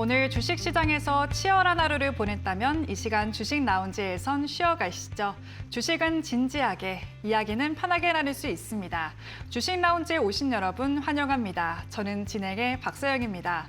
오늘 주식시장에서 치열한 하루를 보냈다면 이 시간 주식 라운지에선 쉬어가시죠. 주식은 진지하게, 이야기는 편하게 나눌 수 있습니다. 주식 라운지에 오신 여러분 환영합니다. 저는 진행의 박서영입니다.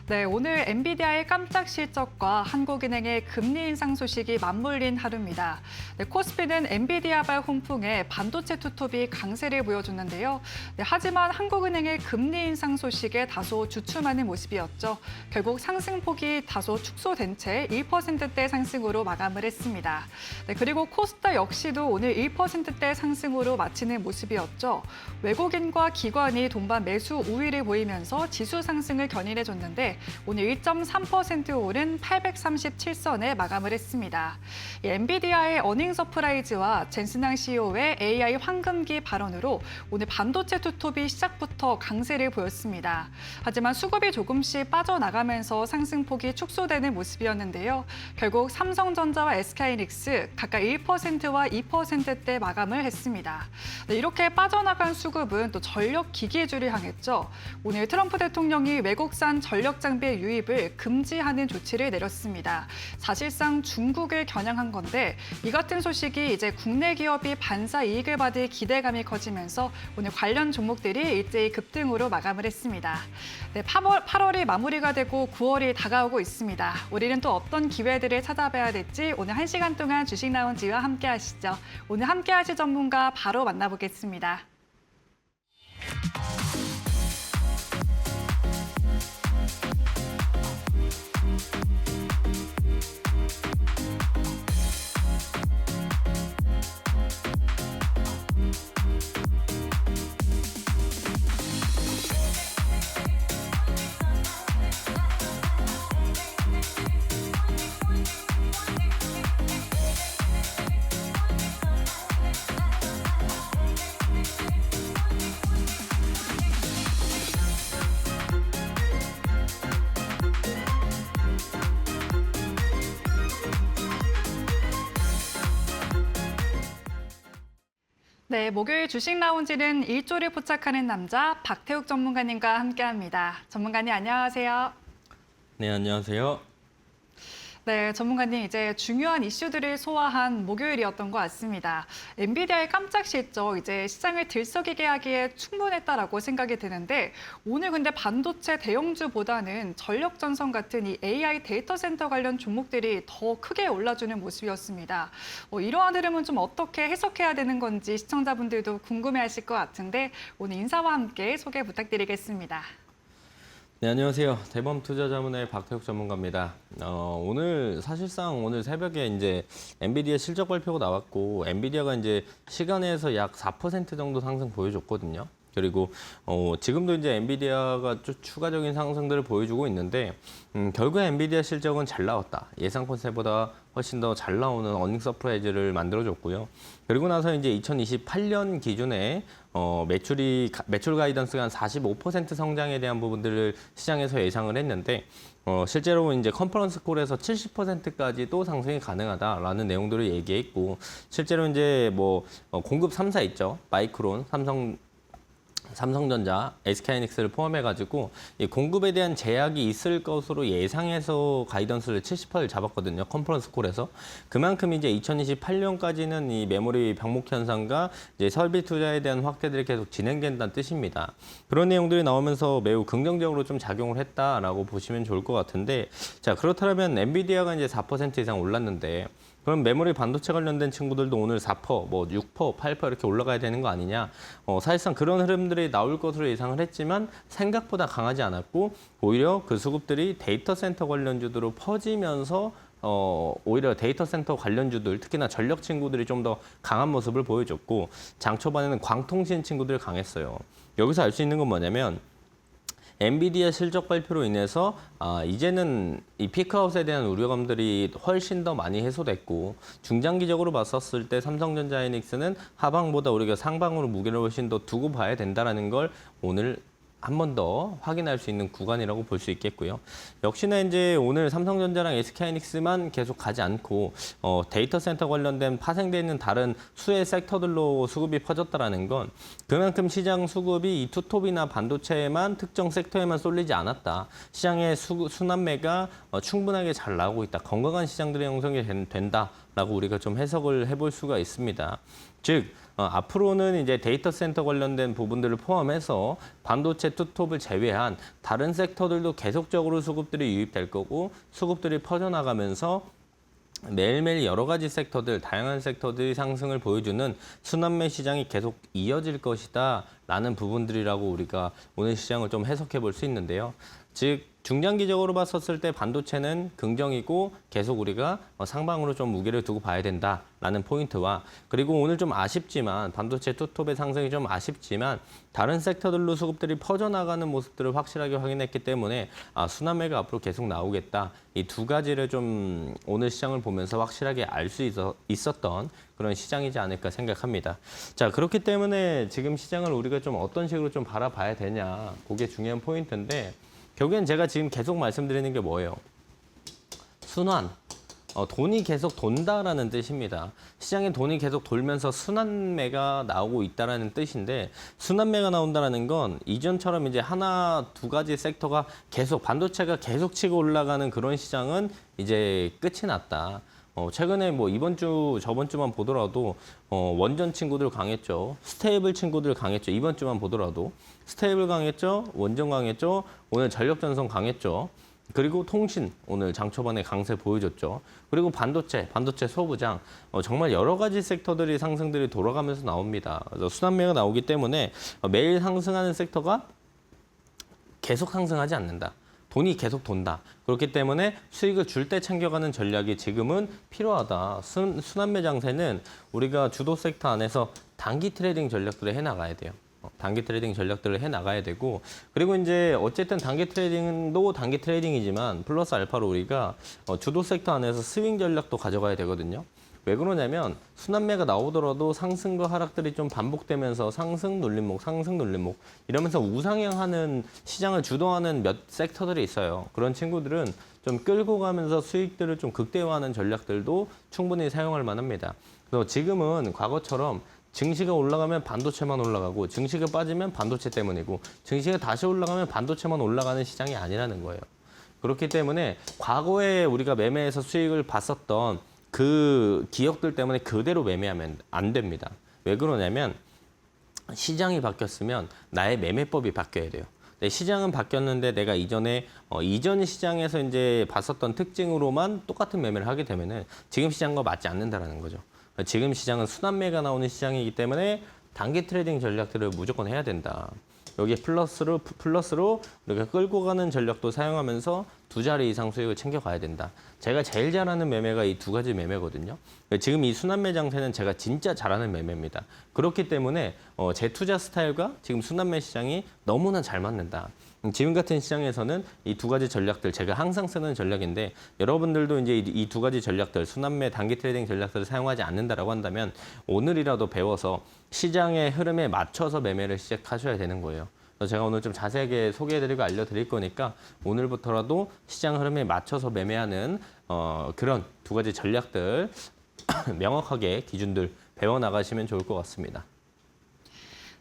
네, 오늘 엔비디아의 깜짝 실적과 한국은행의 금리 인상 소식이 맞물린 하루입니다. 네, 코스피는 엔비디아발 훈풍에 반도체 투톱이 강세를 보여줬는데요. 네, 하지만 한국은행의 금리 인상 소식에 다소 주춤하는 모습이었죠. 결국 상승폭이 다소 축소된 채 1%대 상승으로 마감을 했습니다. 네, 그리고 코스닥 역시도 오늘 1%대 상승으로 마치는 모습이었죠. 외국인과 기관이 동반 매수 우위를 보이면서 지수 상승을 견인해줬는데 오늘 1.3% 오른 837선에 마감을 했습니다. 엔비디아의 어닝 서프라이즈와 젠슨항 CEO의 AI 황금기 발언으로 오늘 반도체 투톱이 시작부터 강세를 보였습니다. 하지만 수급이 조금씩 빠져나가면서 상승폭이 축소되는 모습이었는데요. 결국 삼성전자와 SK하이닉스 각각 1%와 2%대 마감을 했습니다. 네, 이렇게 빠져나간 수급은 또 전력 기기주를 향했죠. 오늘 트럼프 대통령이 외국산 전력 장비의 유입을 금지하는 조치를 내렸습니다. 사실상 중국을 겨냥한 건데 이 같은 소식이 이제 국내 기업이 반사 이익을 받을 기대감이 커지면서 오늘 관련 종목들이 일제히 급등으로 마감을 했습니다. 네, 8월이 마무리가 되고 9월이 다가오고 있습니다. 우리는 또 어떤 기회들을 찾아봐야 될지 오늘 1시간 동안 주식 라운지와 함께 하시죠. 오늘 함께 하실 전문가 바로 만나보겠습니다. 네, 목요일 주식 라운지는 일조를 포착하는 남자 박태욱 전문가님과 함께합니다. 전문가님 안녕하세요. 네, 안녕하세요. 네, 전문가님 이제 중요한 이슈들을 소화한 목요일이었던 것 같습니다. 엔비디아의 깜짝 실적 이제 시장을 들썩이게 하기에 충분했다라고 생각이 드는데 오늘 근데 반도체 대형주보다는 전력 전선 같은 이 AI 데이터 센터 관련 종목들이 더 크게 올라주는 모습이었습니다. 이러한 흐름은 좀 어떻게 해석해야 되는 건지 시청자분들도 궁금해하실 것 같은데 오늘 인사와 함께 소개 부탁드리겠습니다. 네, 안녕하세요. 대범투자자문의 박태욱 전문가입니다. 오늘 사실상 오늘 새벽에 이제 엔비디아 실적 발표가 나왔고 엔비디아가 이제 시간에서 약 4% 정도 상승 보여줬거든요. 그리고 지금도 이제 엔비디아가 추가적인 상승들을 보여주고 있는데 결국 엔비디아 실적은 잘 나왔다. 예상 컨셉보다 훨씬 더 잘 나오는 어닝 서프라이즈를 만들어줬고요. 그리고 나서 이제 2028년 기준에 매출 가이던스가 한 45% 성장에 대한 부분들을 시장에서 예상을 했는데 실제로 이제 컨퍼런스 콜에서 70%까지도 상승이 가능하다라는 내용들을 얘기했고 실제로 이제 공급 3사 있죠. 마이크론, 삼성전자, SK하이닉스를 포함해가지고 이 공급에 대한 제약이 있을 것으로 예상해서 가이던스를 70%를 잡았거든요. 컨퍼런스 콜에서. 그만큼 이제 2028년까지는 이 메모리 병목 현상과 이제 설비 투자에 대한 확대들이 계속 진행된다는 뜻입니다. 그런 내용들이 나오면서 매우 긍정적으로 좀 작용을 했다라고 보시면 좋을 것 같은데 자, 그렇다면 엔비디아가 이제 4% 이상 올랐는데 그럼 메모리 반도체 관련된 친구들도 오늘 4%, 6%, 8% 이렇게 올라가야 되는 거 아니냐. 사실상 그런 흐름들이 나올 것으로 예상을 했지만 생각보다 강하지 않았고 오히려 그 수급들이 데이터 센터 관련주들로 퍼지면서 오히려 데이터 센터 관련주들, 특히나 전력 친구들이 좀 더 강한 모습을 보여줬고 장 초반에는 광통신 친구들이 강했어요. 여기서 알 수 있는 건 뭐냐면 엔비디아 실적 발표로 인해서 이제는 이 피크아웃에 대한 우려감들이 훨씬 더 많이 해소됐고 중장기적으로 봤었을 때 삼성전자 하이닉스는 하방보다 우리가 상방으로 무게를 훨씬 더 두고 봐야 된다는 걸 오늘 한 번 더 확인할 수 있는 구간이라고 볼 수 있겠고요. 역시나 이제 오늘 삼성전자랑 SK하이닉스만 계속 가지 않고 데이터 센터 관련된 파생되어 있는 다른 수혜 섹터들로 수급이 퍼졌다라는 건 그만큼 시장 수급이 이 투톱이나 반도체에만 특정 섹터에만 쏠리지 않았다. 시장의 순환매가 충분하게 잘 나오고 있다. 건강한 시장들의 형성이 된다라고 우리가 좀 해석을 해볼 수가 있습니다. 즉 앞으로는 이제 데이터 센터 관련된 부분들을 포함해서 반도체 투톱을 제외한 다른 섹터들도 계속적으로 수급들이 유입될 거고 수급들이 퍼져나가면서 매일매일 여러 가지 섹터들, 다양한 섹터들이 상승을 보여주는 순환매 시장이 계속 이어질 것이다 라는 부분들이라고 우리가 오늘 시장을 좀 해석해 볼 수 있는데요. 즉 중장기적으로 봤었을 때 반도체는 긍정이고 계속 우리가 상방으로 좀 무게를 두고 봐야 된다라는 포인트와 그리고 오늘 좀 아쉽지만 반도체 투톱의 상승이 좀 아쉽지만 다른 섹터들로 수급들이 퍼져나가는 모습들을 확실하게 확인했기 때문에 순환매가 앞으로 계속 나오겠다. 이 두 가지를 좀 오늘 시장을 보면서 확실하게 알 수 있었던 그런 시장이지 않을까 생각합니다. 자, 그렇기 때문에 지금 시장을 우리가 좀 어떤 식으로 좀 바라봐야 되냐. 그게 중요한 포인트인데 결국엔 제가 지금 계속 말씀드리는 게 뭐예요? 순환. 돈이 계속 돈다라는 뜻입니다. 시장에 돈이 계속 돌면서 순환매가 나오고 있다라는 뜻인데 순환매가 나온다라는 건 이전처럼 이제 하나, 두 가지 섹터가 계속 반도체가 계속 치고 올라가는 그런 시장은 이제 끝이 났다. 최근에 뭐 이번 주, 저번 주만 보더라도 원전 친구들 강했죠. 스테이블 친구들 강했죠. 이번 주만 보더라도 스테이블 강했죠. 원전 강했죠. 오늘 전력전선 강했죠. 그리고 통신 오늘 장 초반에 강세 보여줬죠. 그리고 반도체 소부장 정말 여러 가지 섹터들이 상승들이 돌아가면서 나옵니다. 그래서 순환매가 나오기 때문에 매일 상승하는 섹터가 계속 상승하지 않는다. 돈이 계속 돈다. 그렇기 때문에 수익을 줄 때 챙겨가는 전략이 지금은 필요하다. 순환매 장세는 우리가 주도 섹터 안에서 단기 트레이딩 전략들을 해나가야 돼요. 단기 트레이딩 전략들을 해나가야 되고 그리고 이제 어쨌든 단기 트레이딩도 단기 트레이딩이지만 플러스 알파로 우리가 주도 섹터 안에서 스윙 전략도 가져가야 되거든요. 왜 그러냐면 순환매가 나오더라도 상승과 하락들이 좀 반복되면서 상승 눌림목 이러면서 우상향하는 시장을 주도하는 몇 섹터들이 있어요. 그런 친구들은 좀 끌고 가면서 수익들을 좀 극대화하는 전략들도 충분히 사용할 만합니다. 그래서 지금은 과거처럼 증시가 올라가면 반도체만 올라가고 증시가 빠지면 반도체 때문이고 증시가 다시 올라가면 반도체만 올라가는 시장이 아니라는 거예요. 그렇기 때문에 과거에 우리가 매매해서 수익을 봤었던 그 기업들 때문에 그대로 매매하면 안 됩니다. 왜 그러냐면 시장이 바뀌었으면 나의 매매법이 바뀌어야 돼요. 시장은 바뀌었는데 내가 이전에 이전 시장에서 이제 봤었던 특징으로만 똑같은 매매를 하게 되면은 지금 시장과 맞지 않는다라는 거죠. 지금 시장은 순환매가 나오는 시장이기 때문에 단기 트레이딩 전략들을 무조건 해야 된다. 여기에 플러스로 우리가 끌고 가는 전략도 사용하면서 두 자리 이상 수익을 챙겨가야 된다. 제가 제일 잘하는 매매가 이 두 가지 매매거든요. 지금 이 순환매 장세는 제가 진짜 잘하는 매매입니다. 그렇기 때문에 제 투자 스타일과 지금 순환매 시장이 너무나 잘 맞는다. 지금 같은 시장에서는 이 두 가지 전략들 제가 항상 쓰는 전략인데 여러분들도 이제 이 두 가지 전략들 순환매 단기 트레이딩 전략들을 사용하지 않는다라고 한다면 오늘이라도 배워서 시장의 흐름에 맞춰서 매매를 시작하셔야 되는 거예요. 그래서 제가 오늘 좀 자세하게 소개해드리고 알려드릴 거니까 오늘부터라도 시장 흐름에 맞춰서 매매하는 그런 두 가지 전략들 명확하게 기준들 배워나가시면 좋을 것 같습니다.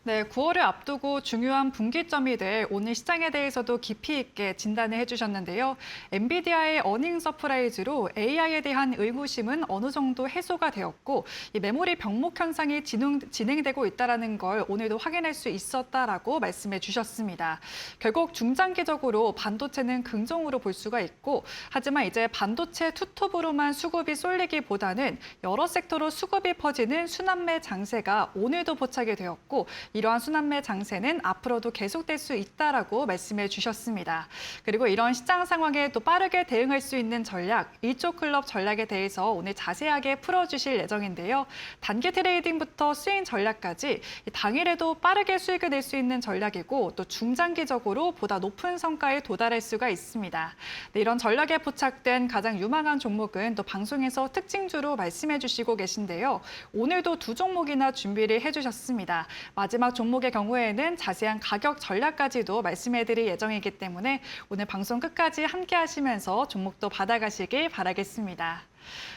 네, 9월을 앞두고 중요한 분기점이 될 오늘 시장에 대해서도 깊이 있게 진단을 해주셨는데요. 엔비디아의 어닝 서프라이즈로 AI에 대한 의구심은 어느 정도 해소가 되었고 이 메모리 병목 현상이 진행되고 있다는 걸 오늘도 확인할 수 있었다라고 말씀해 주셨습니다. 결국 중장기적으로 반도체는 긍정으로 볼 수가 있고 하지만 이제 반도체 투톱으로만 수급이 쏠리기보다는 여러 섹터로 수급이 퍼지는 순환매 장세가 오늘도 포착이 되었고 이러한 순환매 장세는 앞으로도 계속될 수 있다라고 말씀해 주셨습니다. 그리고 이런 시장 상황에 또 빠르게 대응할 수 있는 전략, 1조 클럽 전략에 대해서 오늘 자세하게 풀어주실 예정인데요. 단기 트레이딩부터 스윙 전략까지 당일에도 빠르게 수익을 낼 수 있는 전략이고 또 중장기적으로 보다 높은 성과에 도달할 수가 있습니다. 네, 이런 전략에 포착된 가장 유망한 종목은 또 방송에서 특징주로 말씀해 주시고 계신데요. 오늘도 두 종목이나 준비를 해주셨습니다. 마지막 마지막 종목의 경우에는 자세한 가격 전략까지도 말씀해드릴 예정이기 때문에 오늘 방송 끝까지 함께 하시면서 종목도 받아가시길 바라겠습니다.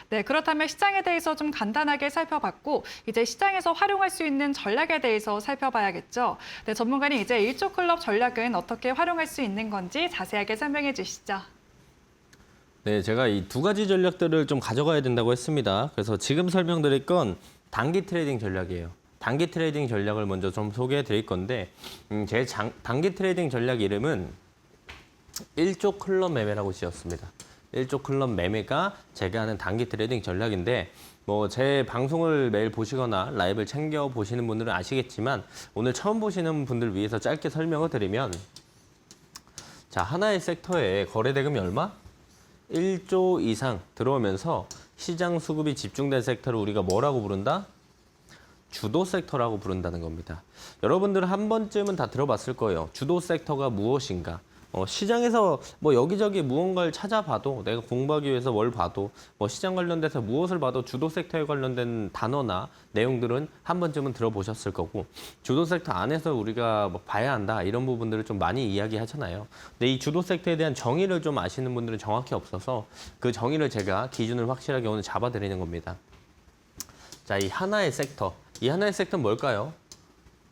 네, 그렇다면 시장에 대해서 좀 간단하게 살펴봤고 이제 시장에서 활용할 수 있는 전략에 대해서 살펴봐야겠죠. 네, 전문가님 이제 1조 클럽 전략은 어떻게 활용할 수 있는 건지 자세하게 설명해 주시죠. 네, 제가 이 두 가지 전략들을 좀 가져가야 된다고 했습니다. 그래서 지금 설명드릴 건 단기 트레이딩 전략이에요. 단기 트레이딩 전략을 먼저 좀 소개해 드릴 건데 제 단기 트레이딩 전략 이름은 1조 클럽 매매라고 지었습니다. 1조 클럽 매매가 제가 하는 단기 트레이딩 전략인데 뭐 제 방송을 매일 보시거나 라이브를 챙겨 보시는 분들은 아시겠지만 오늘 처음 보시는 분들 위해서 짧게 설명을 드리면 자, 하나의 섹터에 거래 대금이 얼마? 1조 이상 들어오면서 시장 수급이 집중된 섹터를 우리가 뭐라고 부른다? 주도 섹터라고 부른다는 겁니다. 여러분들은 한 번쯤은 다 들어봤을 거예요. 주도 섹터가 무엇인가? 시장에서 뭐 여기저기 무언가를 찾아봐도 내가 공부하기 위해서 뭘 봐도 뭐 시장 관련돼서 무엇을 봐도 주도 섹터에 관련된 단어나 내용들은 한 번쯤은 들어보셨을 거고 주도 섹터 안에서 우리가 뭐 봐야 한다 이런 부분들을 좀 많이 이야기하잖아요. 근데 이 주도 섹터에 대한 정의를 좀 아시는 분들은 정확히 없어서 그 정의를 제가 기준을 확실하게 오늘 잡아드리는 겁니다. 자, 이 하나의 섹터. 이 하나의 섹터는 뭘까요?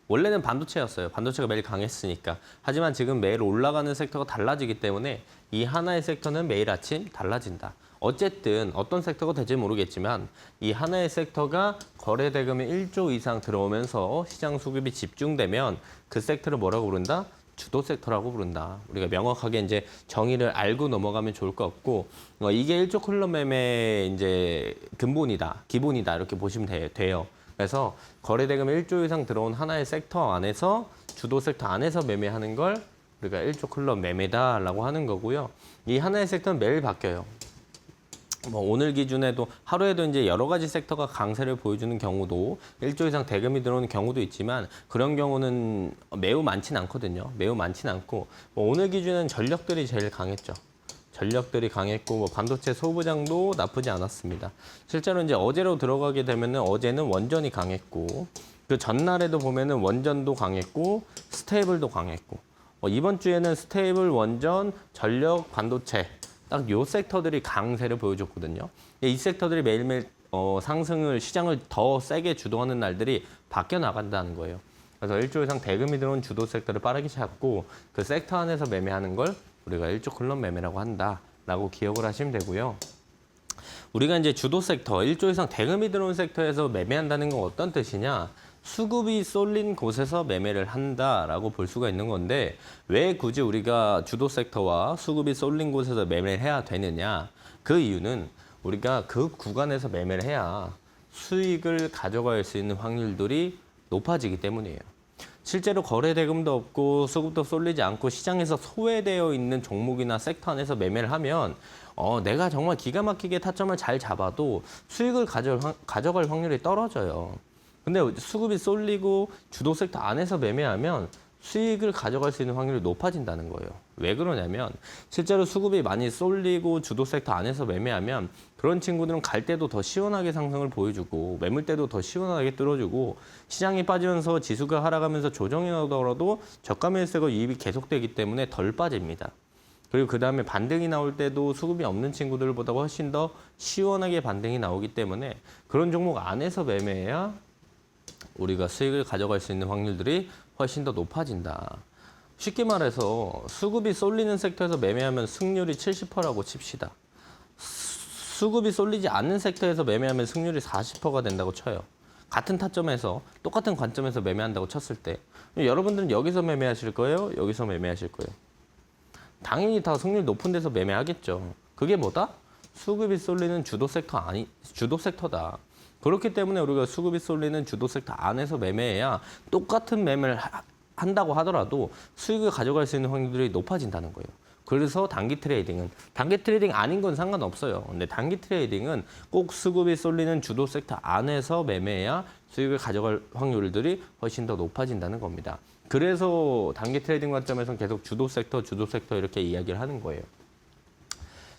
원래는 반도체였어요. 반도체가 매일 강했으니까. 하지만 지금 매일 올라가는 섹터가 달라지기 때문에 이 하나의 섹터는 매일 아침 달라진다. 어쨌든 어떤 섹터가 될지 모르겠지만 이 하나의 섹터가 거래 대금이 1조 이상 들어오면서 시장 수급이 집중되면 그 섹터를 뭐라고 부른다? 주도 섹터라고 부른다. 우리가 명확하게 이제 정의를 알고 넘어가면 좋을 것 같고 이게 1조 클럽 매매 이제 근본이다, 기본이다 이렇게 보시면 돼요. 그래서 거래 대금 1조 이상 들어온 하나의 섹터 안에서 주도 섹터 안에서 매매하는 걸 우리가 1조 클럽 매매다라고 하는 거고요. 이 하나의 섹터는 매일 바뀌어요. 뭐 오늘 기준에도 하루에도 이제 여러 가지 섹터가 강세를 보여주는 경우도 1조 이상 대금이 들어오는 경우도 있지만 그런 경우는 매우 많지는 않거든요. 매우 많지는 않고 뭐 오늘 기준에는 전력들이 제일 강했죠. 전력들이 강했고 뭐 반도체 소부장도 나쁘지 않았습니다. 실제로 이제 어제로 들어가게 되면은 어제는 원전이 강했고 그 전날에도 보면은 원전도 강했고 스테이블도 강했고 이번 주에는 스테이블, 원전, 전력, 반도체 딱 요 섹터들이 강세를 보여줬거든요. 이 섹터들이 매일매일 상승을 시장을 더 세게 주도하는 날들이 바뀌어 나간다는 거예요. 그래서 1조 이상 대금이 들어온 주도 섹터를 빠르게 잡고 그 섹터 안에서 매매하는 걸 우리가 1조 클럽 매매라고 한다라고 기억을 하시면 되고요. 우리가 이제 주도 섹터, 1조 이상 대금이 들어온 섹터에서 매매한다는 건 어떤 뜻이냐? 수급이 쏠린 곳에서 매매를 한다라고 볼 수가 있는 건데 왜 굳이 우리가 주도 섹터와 수급이 쏠린 곳에서 매매를 해야 되느냐? 그 이유는 우리가 그 구간에서 매매를 해야 수익을 가져갈 수 있는 확률들이 높아지기 때문이에요. 실제로 거래 대금도 없고 수급도 쏠리지 않고 시장에서 소외되어 있는 종목이나 섹터 안에서 매매를 하면 내가 정말 기가 막히게 타점을 잘 잡아도 수익을 가져갈 확률이 떨어져요. 근데 수급이 쏠리고 주도 섹터 안에서 매매하면 수익을 가져갈 수 있는 확률이 높아진다는 거예요. 왜 그러냐면 실제로 수급이 많이 쏠리고 주도 섹터 안에서 매매하면 그런 친구들은 갈 때도 더 시원하게 상승을 보여주고 매물 때도 더 시원하게 뚫어주고 시장이 빠지면서 지수가 하락하면서 조정이 나오더라도 저가 매수가 유입이 계속되기 때문에 덜 빠집니다. 그리고 그 다음에 반등이 나올 때도 수급이 없는 친구들보다 훨씬 더 시원하게 반등이 나오기 때문에 그런 종목 안에서 매매해야 우리가 수익을 가져갈 수 있는 확률들이 훨씬 더 높아진다. 쉽게 말해서 수급이 쏠리는 섹터에서 매매하면 승률이 70%라고 칩시다. 수급이 쏠리지 않는 섹터에서 매매하면 승률이 40%가 된다고 쳐요. 같은 타점에서 똑같은 관점에서 매매한다고 쳤을 때 여러분들은 여기서 매매하실 거예요? 여기서 매매하실 거예요? 당연히 다 승률 높은 데서 매매하겠죠. 그게 뭐다? 수급이 쏠리는 주도 섹터다. 그렇기 때문에 우리가 수급이 쏠리는 주도 섹터 안에서 매매해야 똑같은 매매를 한다고 하더라도 수익을 가져갈 수 있는 확률이 높아진다는 거예요. 그래서 단기 트레이딩 아닌 건 상관없어요. 근데 단기 트레이딩은 꼭 수급이 쏠리는 주도 섹터 안에서 매매해야 수익을 가져갈 확률들이 훨씬 더 높아진다는 겁니다. 그래서 단기 트레이딩 관점에서는 계속 주도 섹터 이렇게 이야기를 하는 거예요.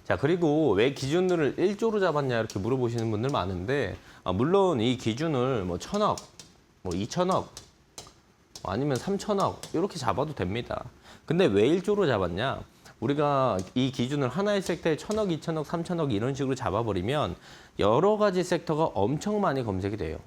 자, 그리고 왜 기준을 1조로 잡았냐 이렇게 물어보시는 분들 많은데 물론 이 기준을 뭐 1,000억, 뭐 2,000억 아니면 3천억 이렇게 잡아도 됩니다. 근데 왜 1조로 잡았냐? 우리가 이 기준을 하나의 섹터에 1,000억, 2,000억, 3,000억 이런 식으로 잡아버리면 여러 가지 섹터가 엄청 많이 검색이 돼요.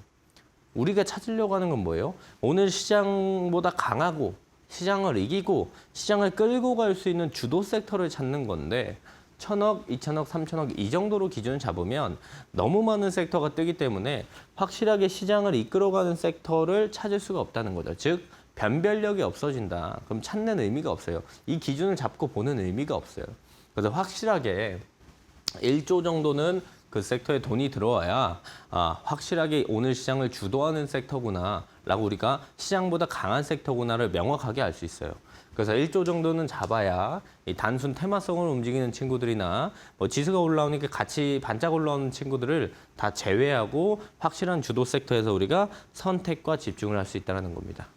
우리가 찾으려고 하는 건 뭐예요? 오늘 시장보다 강하고 시장을 이기고 시장을 끌고 갈 수 있는 주도 섹터를 찾는 건데 1,000억, 2,000억, 3,000억 이 정도로 기준을 잡으면 너무 많은 섹터가 뜨기 때문에 확실하게 시장을 이끌어가는 섹터를 찾을 수가 없다는 거죠. 즉 변별력이 없어진다. 그럼 찾는 의미가 없어요. 이 기준을 잡고 보는 의미가 없어요. 그래서 확실하게 1조 정도는 그 섹터에 돈이 들어와야 확실하게 오늘 시장을 주도하는 섹터구나 라고 우리가 시장보다 강한 섹터구나를 명확하게 알 수 있어요. 그래서 1조 정도는 잡아야 이 단순 테마성을 움직이는 친구들이나 뭐 지수가 올라오니까 같이 반짝 올라오는 친구들을 다 제외하고 확실한 주도 섹터에서 우리가 선택과 집중을 할 수 있다는 겁니다.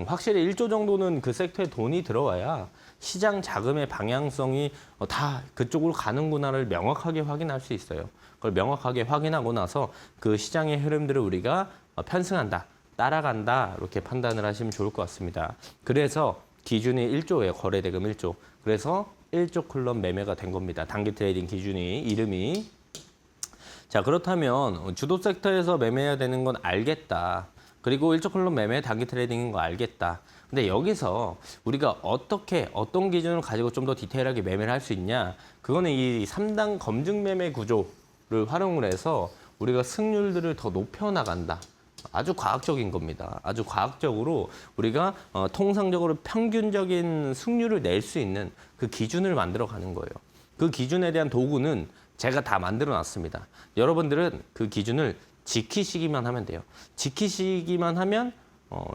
확실히 1조 정도는 그 섹터에 돈이 들어와야 시장 자금의 방향성이 다 그쪽으로 가는구나를 명확하게 확인할 수 있어요. 그걸 명확하게 확인하고 나서 그 시장의 흐름들을 우리가 편승한다, 따라간다 이렇게 판단을 하시면 좋을 것 같습니다. 그래서 기준이 1조예요. 거래대금 1조. 그래서 1조 클럽 매매가 된 겁니다. 단기 트레이딩 기준이 이름이. 자, 그렇다면 주도 섹터에서 매매해야 되는 건 알겠다. 그리고 1조 클럽 매매 단기 트레이딩인 거 알겠다. 근데 여기서 우리가 어떤 기준을 가지고 좀 더 디테일하게 매매를 할 수 있냐? 그거는 이 3단 검증 매매 구조를 활용을 해서 우리가 승률들을 더 높여 나간다. 아주 과학적인 겁니다. 아주 과학적으로 우리가 통상적으로 평균적인 승률을 낼 수 있는 그 기준을 만들어 가는 거예요. 그 기준에 대한 도구는 제가 다 만들어 놨습니다. 여러분들은 그 기준을 지키시기만 하면 돼요. 지키시기만 하면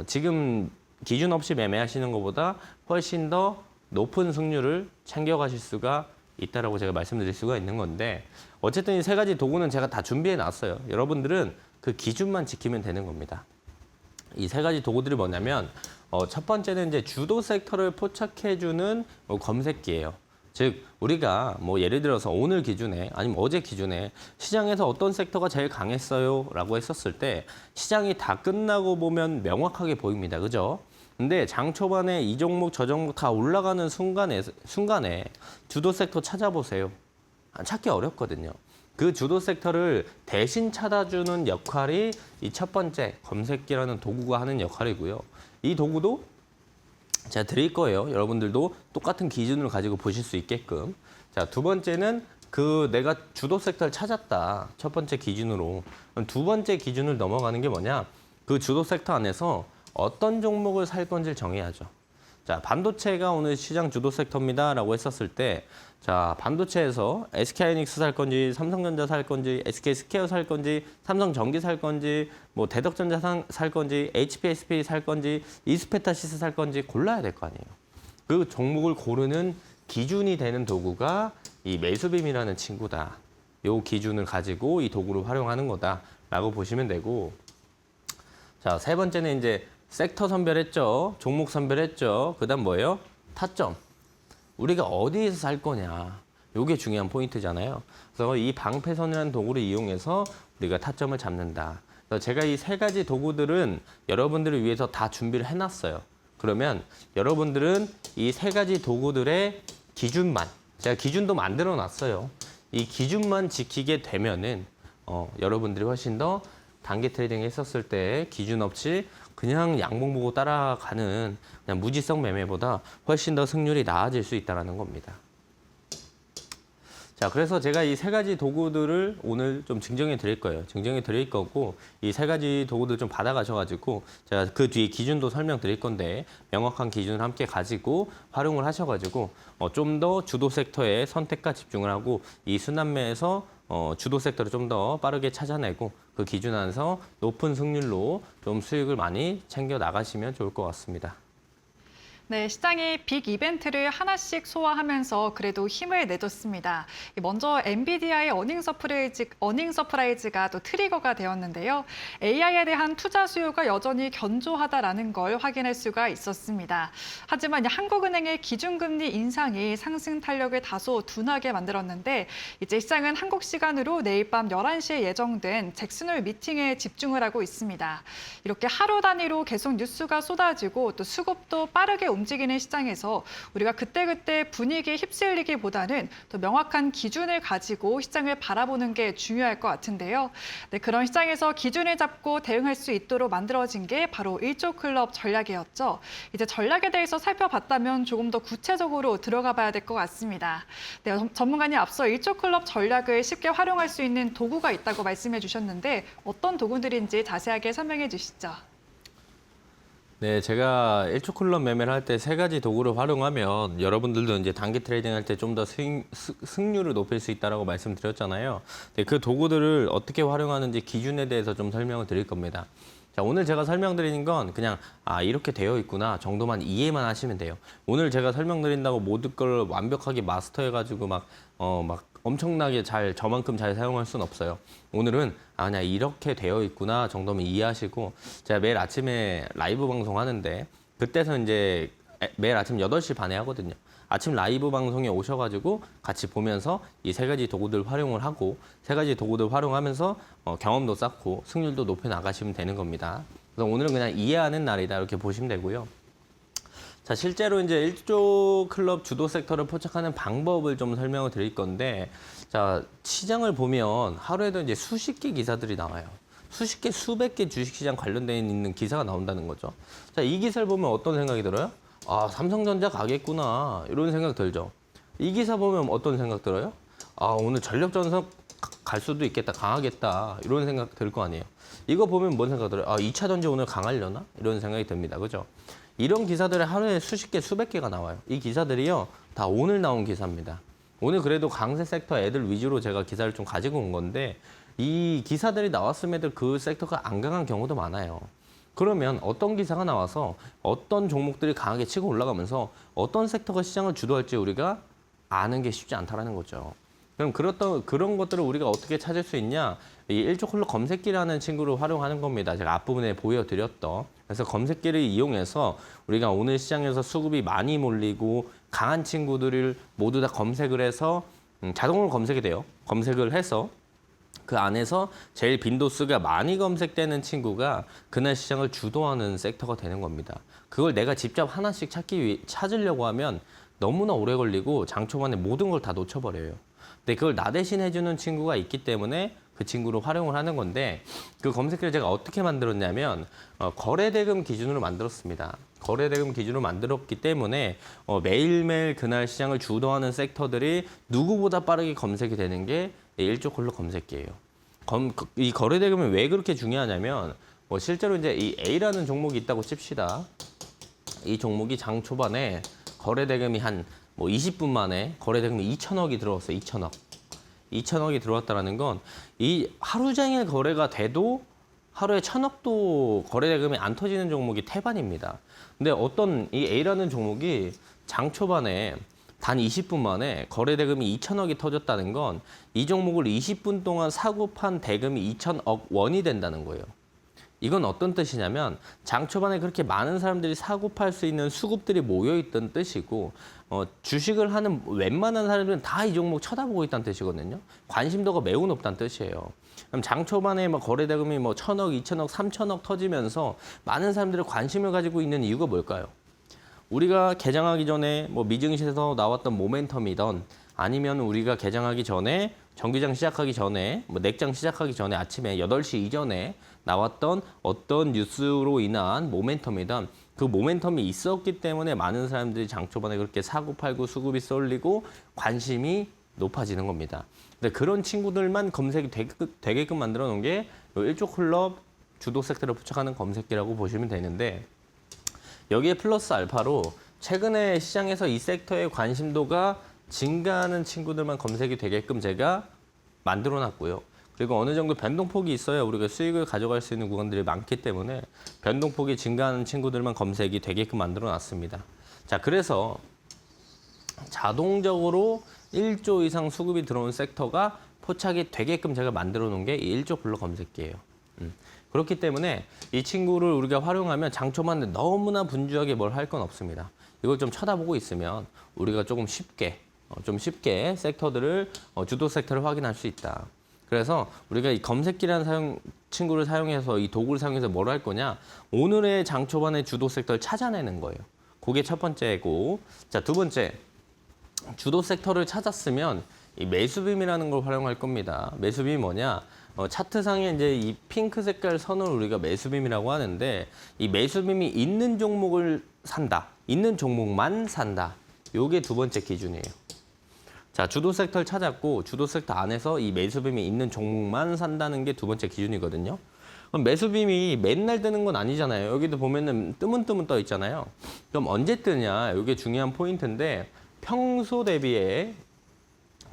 지금 기준 없이 매매하시는 것보다 훨씬 더 높은 승률을 챙겨가실 수가 있다라고 제가 말씀드릴 수가 있는 건데 어쨌든 이 세 가지 도구는 제가 다 준비해 놨어요. 여러분들은 그 기준만 지키면 되는 겁니다. 이 세 가지 도구들이 뭐냐면 첫 번째는 이제 주도 섹터를 포착해주는 검색기예요. 즉 우리가 뭐 예를 들어서 오늘 기준에 아니면 어제 기준에 시장에서 어떤 sek터가 제일 강했어요 라고 했었을 때 시장이 다 끝나고 보면 명확하게 보입니다. 그죠? 근데 장 초반에 이 종목 저 종목 다 올라가는 순간에 주도 섹터 찾아보세요. 찾기 어렵거든요. 그 주도 섹터를 대신 찾아주는 역할이 이 첫 번째 검색기라는 도구가 하는 역할이고요. 이 도구도 제가 드릴 거예요. 여러분들도 똑같은 기준을 가지고 보실 수 있게끔. 자, 두 번째는 내가 주도 섹터를 찾았다. 첫 번째 기준으로. 그럼 두 번째 기준을 넘어가는 게 뭐냐? 그 주도 섹터 안에서 어떤 종목을 살 건지를 정해야죠. 자, 반도체가 오늘 시장 주도 섹터입니다. 라고 했었을 때, 자, 반도체에서 SK하이닉스 살 건지, 삼성전자 살 건지, SK스퀘어 살 건지, 삼성전기 살 건지, 뭐 대덕전자 살 건지, HPSP 살 건지, 이스페타시스 살 건지 골라야 될 거 아니에요. 그 종목을 고르는 기준이 되는 도구가 이 매수빔이라는 친구다. 요 기준을 가지고 이 도구를 활용하는 거다라고 보시면 되고, 자, 세 번째는 이제 섹터 선별했죠. 종목 선별했죠. 그다음 뭐예요? 타점. 우리가 어디에서 살 거냐. 이게 중요한 포인트잖아요. 그래서 이 방패선이라는 도구를 이용해서 우리가 타점을 잡는다. 그래서 제가 이 세 가지 도구들은 여러분들을 위해서 다 준비를 해놨어요. 그러면 여러분들은 이 세 가지 도구들의 기준만, 제가 기준도 만들어 놨어요. 이 기준만 지키게 되면은 여러분들이 훨씬 더 단기 트레이딩 했었을 때 기준 없이 그냥 양봉 보고 따라가는 그냥 무지성 매매보다 훨씬 더 승률이 나아질 수 있다는 겁니다. 자, 그래서 제가 이 세 가지 도구들을 오늘 좀 증정해 드릴 거예요. 증정해 드릴 거고 이 세 가지 도구들 좀 받아가셔가지고 제가 그 뒤에 기준도 설명드릴 건데 명확한 기준을 함께 가지고 활용을 하셔가지고 좀 더 주도 섹터에 선택과 집중을 하고 이 순환매에서 주도 섹터를 좀 더 빠르게 찾아내고 그 기준 안에서 높은 승률로 좀 수익을 많이 챙겨 나가시면 좋을 것 같습니다. 네, 시장이 빅 이벤트를 하나씩 소화하면서 그래도 힘을 내줬습니다. 먼저 엔비디아의 어닝 서프라이즈가 또 트리거가 되었는데요. AI에 대한 투자 수요가 여전히 견조하다라는 걸 확인할 수가 있었습니다. 하지만 한국은행의 기준금리 인상이 상승 탄력을 다소 둔하게 만들었는데 이제 시장은 한국 시간으로 내일 밤 11시에 예정된 잭슨홀 미팅에 집중을 하고 있습니다. 이렇게 하루 단위로 계속 뉴스가 쏟아지고 또 수급도 빠르게 움직이는 시장에서 우리가 그때그때 분위기에 휩쓸리기보다는 또 명확한 기준을 가지고 시장을 바라보는 게 중요할 것 같은데요. 네, 그런 시장에서 기준을 잡고 대응할 수 있도록 만들어진 게 바로 1조 클럽 전략이었죠. 이제 전략에 대해서 살펴봤다면 조금 더 구체적으로 들어가 봐야 될 것 같습니다. 네, 전문가님 앞서 1조 클럽 전략을 쉽게 활용할 수 있는 도구가 있다고 말씀해 주셨는데 어떤 도구들인지 자세하게 설명해 주시죠. 네, 제가 1초 클럽 매매를 할 때 세 가지 도구를 활용하면 여러분들도 이제 단기 트레이딩 할 때 좀 더 승률을 높일 수 있다라고 말씀드렸잖아요. 네, 그 도구들을 어떻게 활용하는지 기준에 대해서 좀 설명을 드릴 겁니다. 자, 오늘 제가 설명드리는 건 그냥 이렇게 되어 있구나 정도만 이해만 하시면 돼요. 오늘 제가 설명드린다고 모든 걸 완벽하게 마스터해가지고 막 엄청나게 저만큼 잘 사용할 수는 없어요. 오늘은 그냥 이렇게 되어 있구나 정도면 이해하시고 제가 매일 아침에 라이브 방송 하는데 그때서 이제 매일 아침 8시 반에 하거든요. 아침 라이브 방송에 오셔가지고 같이 보면서 이 세 가지 도구들 활용을 하고 세 가지 도구들 활용하면서 경험도 쌓고 승률도 높여 나가시면 되는 겁니다. 그래서 오늘은 그냥 이해하는 날이다 이렇게 보시면 되고요. 자, 실제로 이제 1조 클럽 주도 섹터를 포착하는 방법을 좀 설명을 드릴 건데, 자, 시장을 보면 하루에도 이제 수십 개 기사들이 나와요. 수십 개, 수백 개 주식시장 관련돼 있는 기사가 나온다는 거죠. 자, 이 기사를 보면 어떤 생각이 들어요? 삼성전자 가겠구나. 이런 생각 들죠. 이 기사 보면 어떤 생각 들어요? 오늘 전력전선 갈 수도 있겠다. 강하겠다. 이런 생각 들 거 아니에요. 이거 보면 뭔 생각 들어요? 2차 전지 오늘 강하려나? 이런 생각이 듭니다. 그죠? 이런 기사들이 하루에 수십 개, 수백 개가 나와요. 이 기사들이요, 다 오늘 나온 기사입니다. 오늘 그래도 강세 섹터 애들 위주로 제가 기사를 좀 가지고 온 건데, 이 기사들이 나왔음에도 그 섹터가 안 강한 경우도 많아요. 그러면 어떤 기사가 나와서 어떤 종목들이 강하게 치고 올라가면서 어떤 섹터가 시장을 주도할지 우리가 아는 게 쉽지 않다라는 거죠. 그럼 그런 것들을 우리가 어떻게 찾을 수 있냐? 이 1조 클럽 검색기라는 친구를 활용하는 겁니다. 제가 앞부분에 보여드렸던. 그래서 검색기를 이용해서 우리가 오늘 시장에서 수급이 많이 몰리고 강한 친구들을 모두 다 검색을 해서 자동으로 검색이 돼요. 검색을 해서 그 안에서 제일 빈도수가 많이 검색되는 친구가 그날 시장을 주도하는 섹터가 되는 겁니다. 그걸 내가 직접 하나씩 찾으려고 하면 너무나 오래 걸리고 장 초반에 모든 걸 다 놓쳐버려요. 근데 그걸 나 대신 해주는 친구가 있기 때문에 그 친구를 활용을 하는 건데 그 검색기를 제가 어떻게 만들었냐면 거래대금 기준으로 만들었습니다. 거래대금 기준으로 만들었기 때문에 매일매일 그날 시장을 주도하는 섹터들이 누구보다 빠르게 검색이 되는 게 1조 클럽 검색기예요. 이 거래대금이 왜 그렇게 중요하냐면 실제로 이제 이 A라는 종목이 있다고 칩시다. 이 종목이 장 초반에 거래대금이 한 20분 만에 거래대금이 2천억이 들어왔어요. 2천억이 들어왔다는 건 이 하루 종일 거래가 돼도 하루에 1,000억도 거래대금이 안 터지는 종목이 태반입니다. 근데 어떤 이 A라는 종목이 장 초반에 단 20분 만에 거래대금이 2천억이 터졌다는 건 이 종목을 20분 동안 사고 판 대금이 2천억 원이 된다는 거예요. 이건 어떤 뜻이냐면 장 초반에 그렇게 많은 사람들이 사고 팔 수 있는 수급들이 모여있던 뜻이고 주식을 하는 웬만한 사람들은 다 이 종목 쳐다보고 있다는 뜻이거든요. 관심도가 매우 높다는 뜻이에요. 그럼 장 초반에 거래대금이 1,000억, 2,000억, 3,000억 터지면서 많은 사람들이 관심을 가지고 있는 이유가 뭘까요? 우리가 개장하기 전에 미증시에서 나왔던 모멘텀이던 아니면 우리가 개장하기 전에 정기장 시작하기 전에 넥장 시작하기 전에 아침에 8시 이전에 나왔던 어떤 뉴스로 인한 모멘텀이던 그 모멘텀이 있었기 때문에 많은 사람들이 장 초반에 그렇게 사고 팔고 수급이 쏠리고 관심이 높아지는 겁니다. 근데 그런 친구들만 검색이 되게끔 만들어 놓은 게 1조 클럽 주도 섹터를 포착하는 검색기라고 보시면 되는데 여기에 플러스 알파로 최근에 시장에서 이 섹터의 관심도가 증가하는 친구들만 검색이 되게끔 제가 만들어 놨고요. 그리고 어느 정도 변동폭이 있어야 우리가 수익을 가져갈 수 있는 구간들이 많기 때문에 변동폭이 증가하는 친구들만 검색이 되게끔 만들어 놨습니다. 자, 그래서 자동적으로 1조 이상 수급이 들어온 섹터가 포착이 되게끔 제가 만들어 놓은 게 이 1조 블록 검색기예요. 그렇기 때문에 이 친구를 우리가 활용하면 장초반에 너무나 분주하게 뭘 할 건 없습니다. 이걸 좀 쳐다보고 있으면 우리가 조금 쉽게 섹터들을 주도 섹터를 확인할 수 있다. 그래서 우리가 이 검색기라는 친구를 사용해서 이 도구를 사용해서 뭘 할 거냐? 오늘의 장초반의 주도 섹터를 찾아내는 거예요. 그게 첫 번째고, 자, 두 번째, 주도 섹터를 찾았으면 이 매수빔이라는 걸 활용할 겁니다. 매수빔이 뭐냐? 차트상에 이제 이 핑크 색깔 선을 우리가 매수빔이라고 하는데, 이 매수빔이 있는 종목을 산다. 있는 종목만 산다. 요게 두 번째 기준이에요. 자, 주도 섹터를 찾았고, 주도 섹터 안에서 이 매수빔이 있는 종목만 산다는 게 두 번째 기준이거든요. 그럼 매수빔이 맨날 뜨는 건 아니잖아요. 여기도 보면은 뜨문뜨문 떠 있잖아요. 그럼 언제 뜨냐? 이게 중요한 포인트인데, 평소 대비에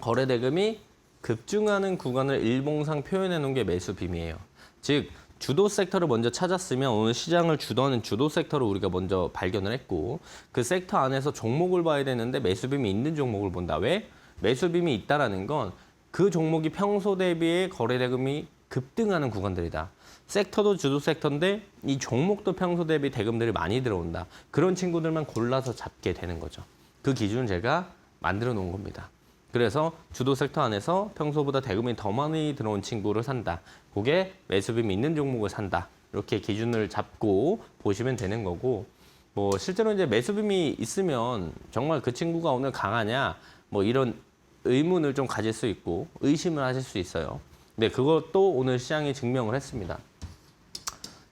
거래 대금이 급증하는 구간을 일봉상 표현해 놓은 게 매수빔이에요. 즉, 주도 섹터를 먼저 찾았으면 오늘 시장을 주도하는 주도 섹터를 우리가 먼저 발견을 했고, 그 섹터 안에서 종목을 봐야 되는데 매수빔이 있는 종목을 본다. 왜? 매수빔이 있다라는 건 그 종목이 평소 대비에 거래 대금이 급등하는 구간들이다. 섹터도 주도 섹터인데 이 종목도 평소 대비 대금들이 많이 들어온다. 그런 친구들만 골라서 잡게 되는 거죠. 그 기준을 제가 만들어 놓은 겁니다. 그래서 주도 섹터 안에서 평소보다 대금이 더 많이 들어온 친구를 산다. 그게 매수빔이 있는 종목을 산다. 이렇게 기준을 잡고 보시면 되는 거고, 뭐 실제로 이제 매수빔이 있으면 정말 그 친구가 오늘 강하냐, 뭐 이런 의문을 좀 가질 수 있고 의심을 하실 수 있어요. 근데 그것도 오늘 시장이 증명을 했습니다.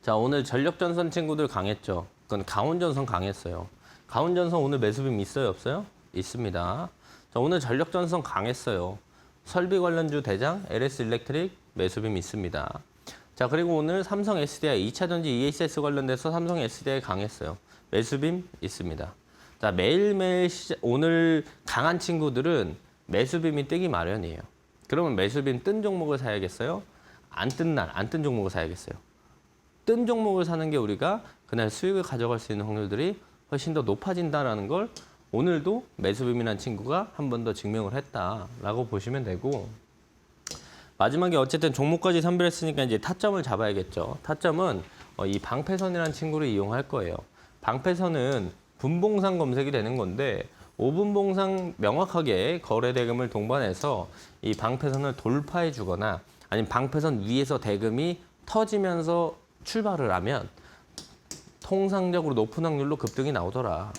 자, 오늘 전력전선 친구들 강했죠. 그건 강원전선 강했어요. 강원전선 오늘 매수빔 있어요, 없어요? 있습니다. 자, 오늘 전력전선 강했어요. 설비 관련주 대장 LS 일렉트릭 매수빔 있습니다. 자, 그리고 오늘 삼성 SDI 2차전지 ESS 관련돼서 삼성 SDI 강했어요. 매수빔 있습니다. 자, 매일매일 오늘 강한 친구들은 매수빔이 뜨기 마련이에요. 그러면 매수빔 뜬 종목을 사야겠어요? 안 뜬 종목을 사야겠어요? 뜬 종목을 사는 게 우리가 그날 수익을 가져갈 수 있는 확률들이 훨씬 더 높아진다는 걸 오늘도 매수빔이라는 친구가 한 번 더 증명을 했다라고 보시면 되고, 마지막에 어쨌든 종목까지 선별했으니까 이제 타점을 잡아야겠죠. 타점은 이 방패선이라는 친구를 이용할 거예요. 방패선은 분봉상 검색이 되는 건데 5분봉상 명확하게 거래 대금을 동반해서 이 방패선을 돌파해 주거나 아니면 방패선 위에서 대금이 터지면서 출발을 하면 통상적으로 높은 확률로 급등이 나오더라.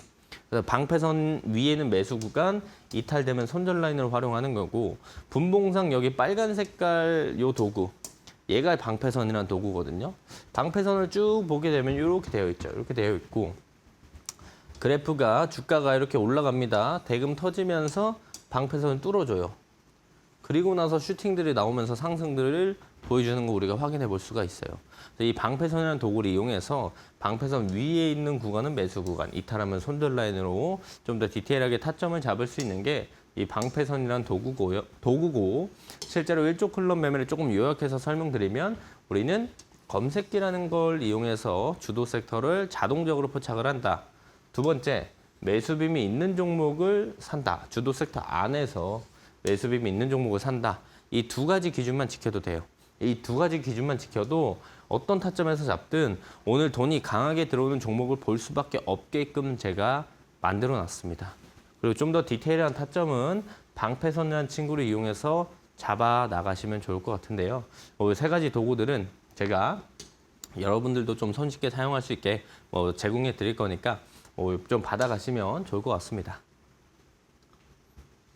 그래서 방패선 위에는 매수 구간, 이탈되면 손절 라인을 활용하는 거고, 분봉상 여기 빨간 색깔 요 도구, 얘가 방패선이라는 도구거든요. 방패선을 쭉 보게 되면 이렇게 되어 있죠. 이렇게 되어 있고, 그래프가 주가가 이렇게 올라갑니다. 대금 터지면서 방패선을 뚫어줘요. 그리고 나서 슈팅들이 나오면서 상승들을 보여주는 거 우리가 확인해 볼 수가 있어요. 이 방패선이라는 도구를 이용해서 방패선 위에 있는 구간은 매수 구간, 이탈하면 손절 라인으로 좀 더 디테일하게 타점을 잡을 수 있는 게 이 방패선이라는 도구고, 실제로 1조 클럽 매매를 조금 요약해서 설명드리면 우리는 검색기라는 걸 이용해서 주도 섹터를 자동적으로 포착을 한다. 두 번째, 매수빔이 있는 종목을 산다. 주도 섹터 안에서 매수빔이 있는 종목을 산다. 이 두 가지 기준만 지켜도 돼요. 이 두 가지 기준만 지켜도 어떤 타점에서 잡든 오늘 돈이 강하게 들어오는 종목을 볼 수밖에 없게끔 제가 만들어 놨습니다. 그리고 좀 더 디테일한 타점은 방패선이라는 친구를 이용해서 잡아 나가시면 좋을 것 같은데요. 이 세 가지 도구들은 제가 여러분들도 좀 손쉽게 사용할 수 있게 제공해 드릴 거니까 좀 받아가시면 좋을 것 같습니다.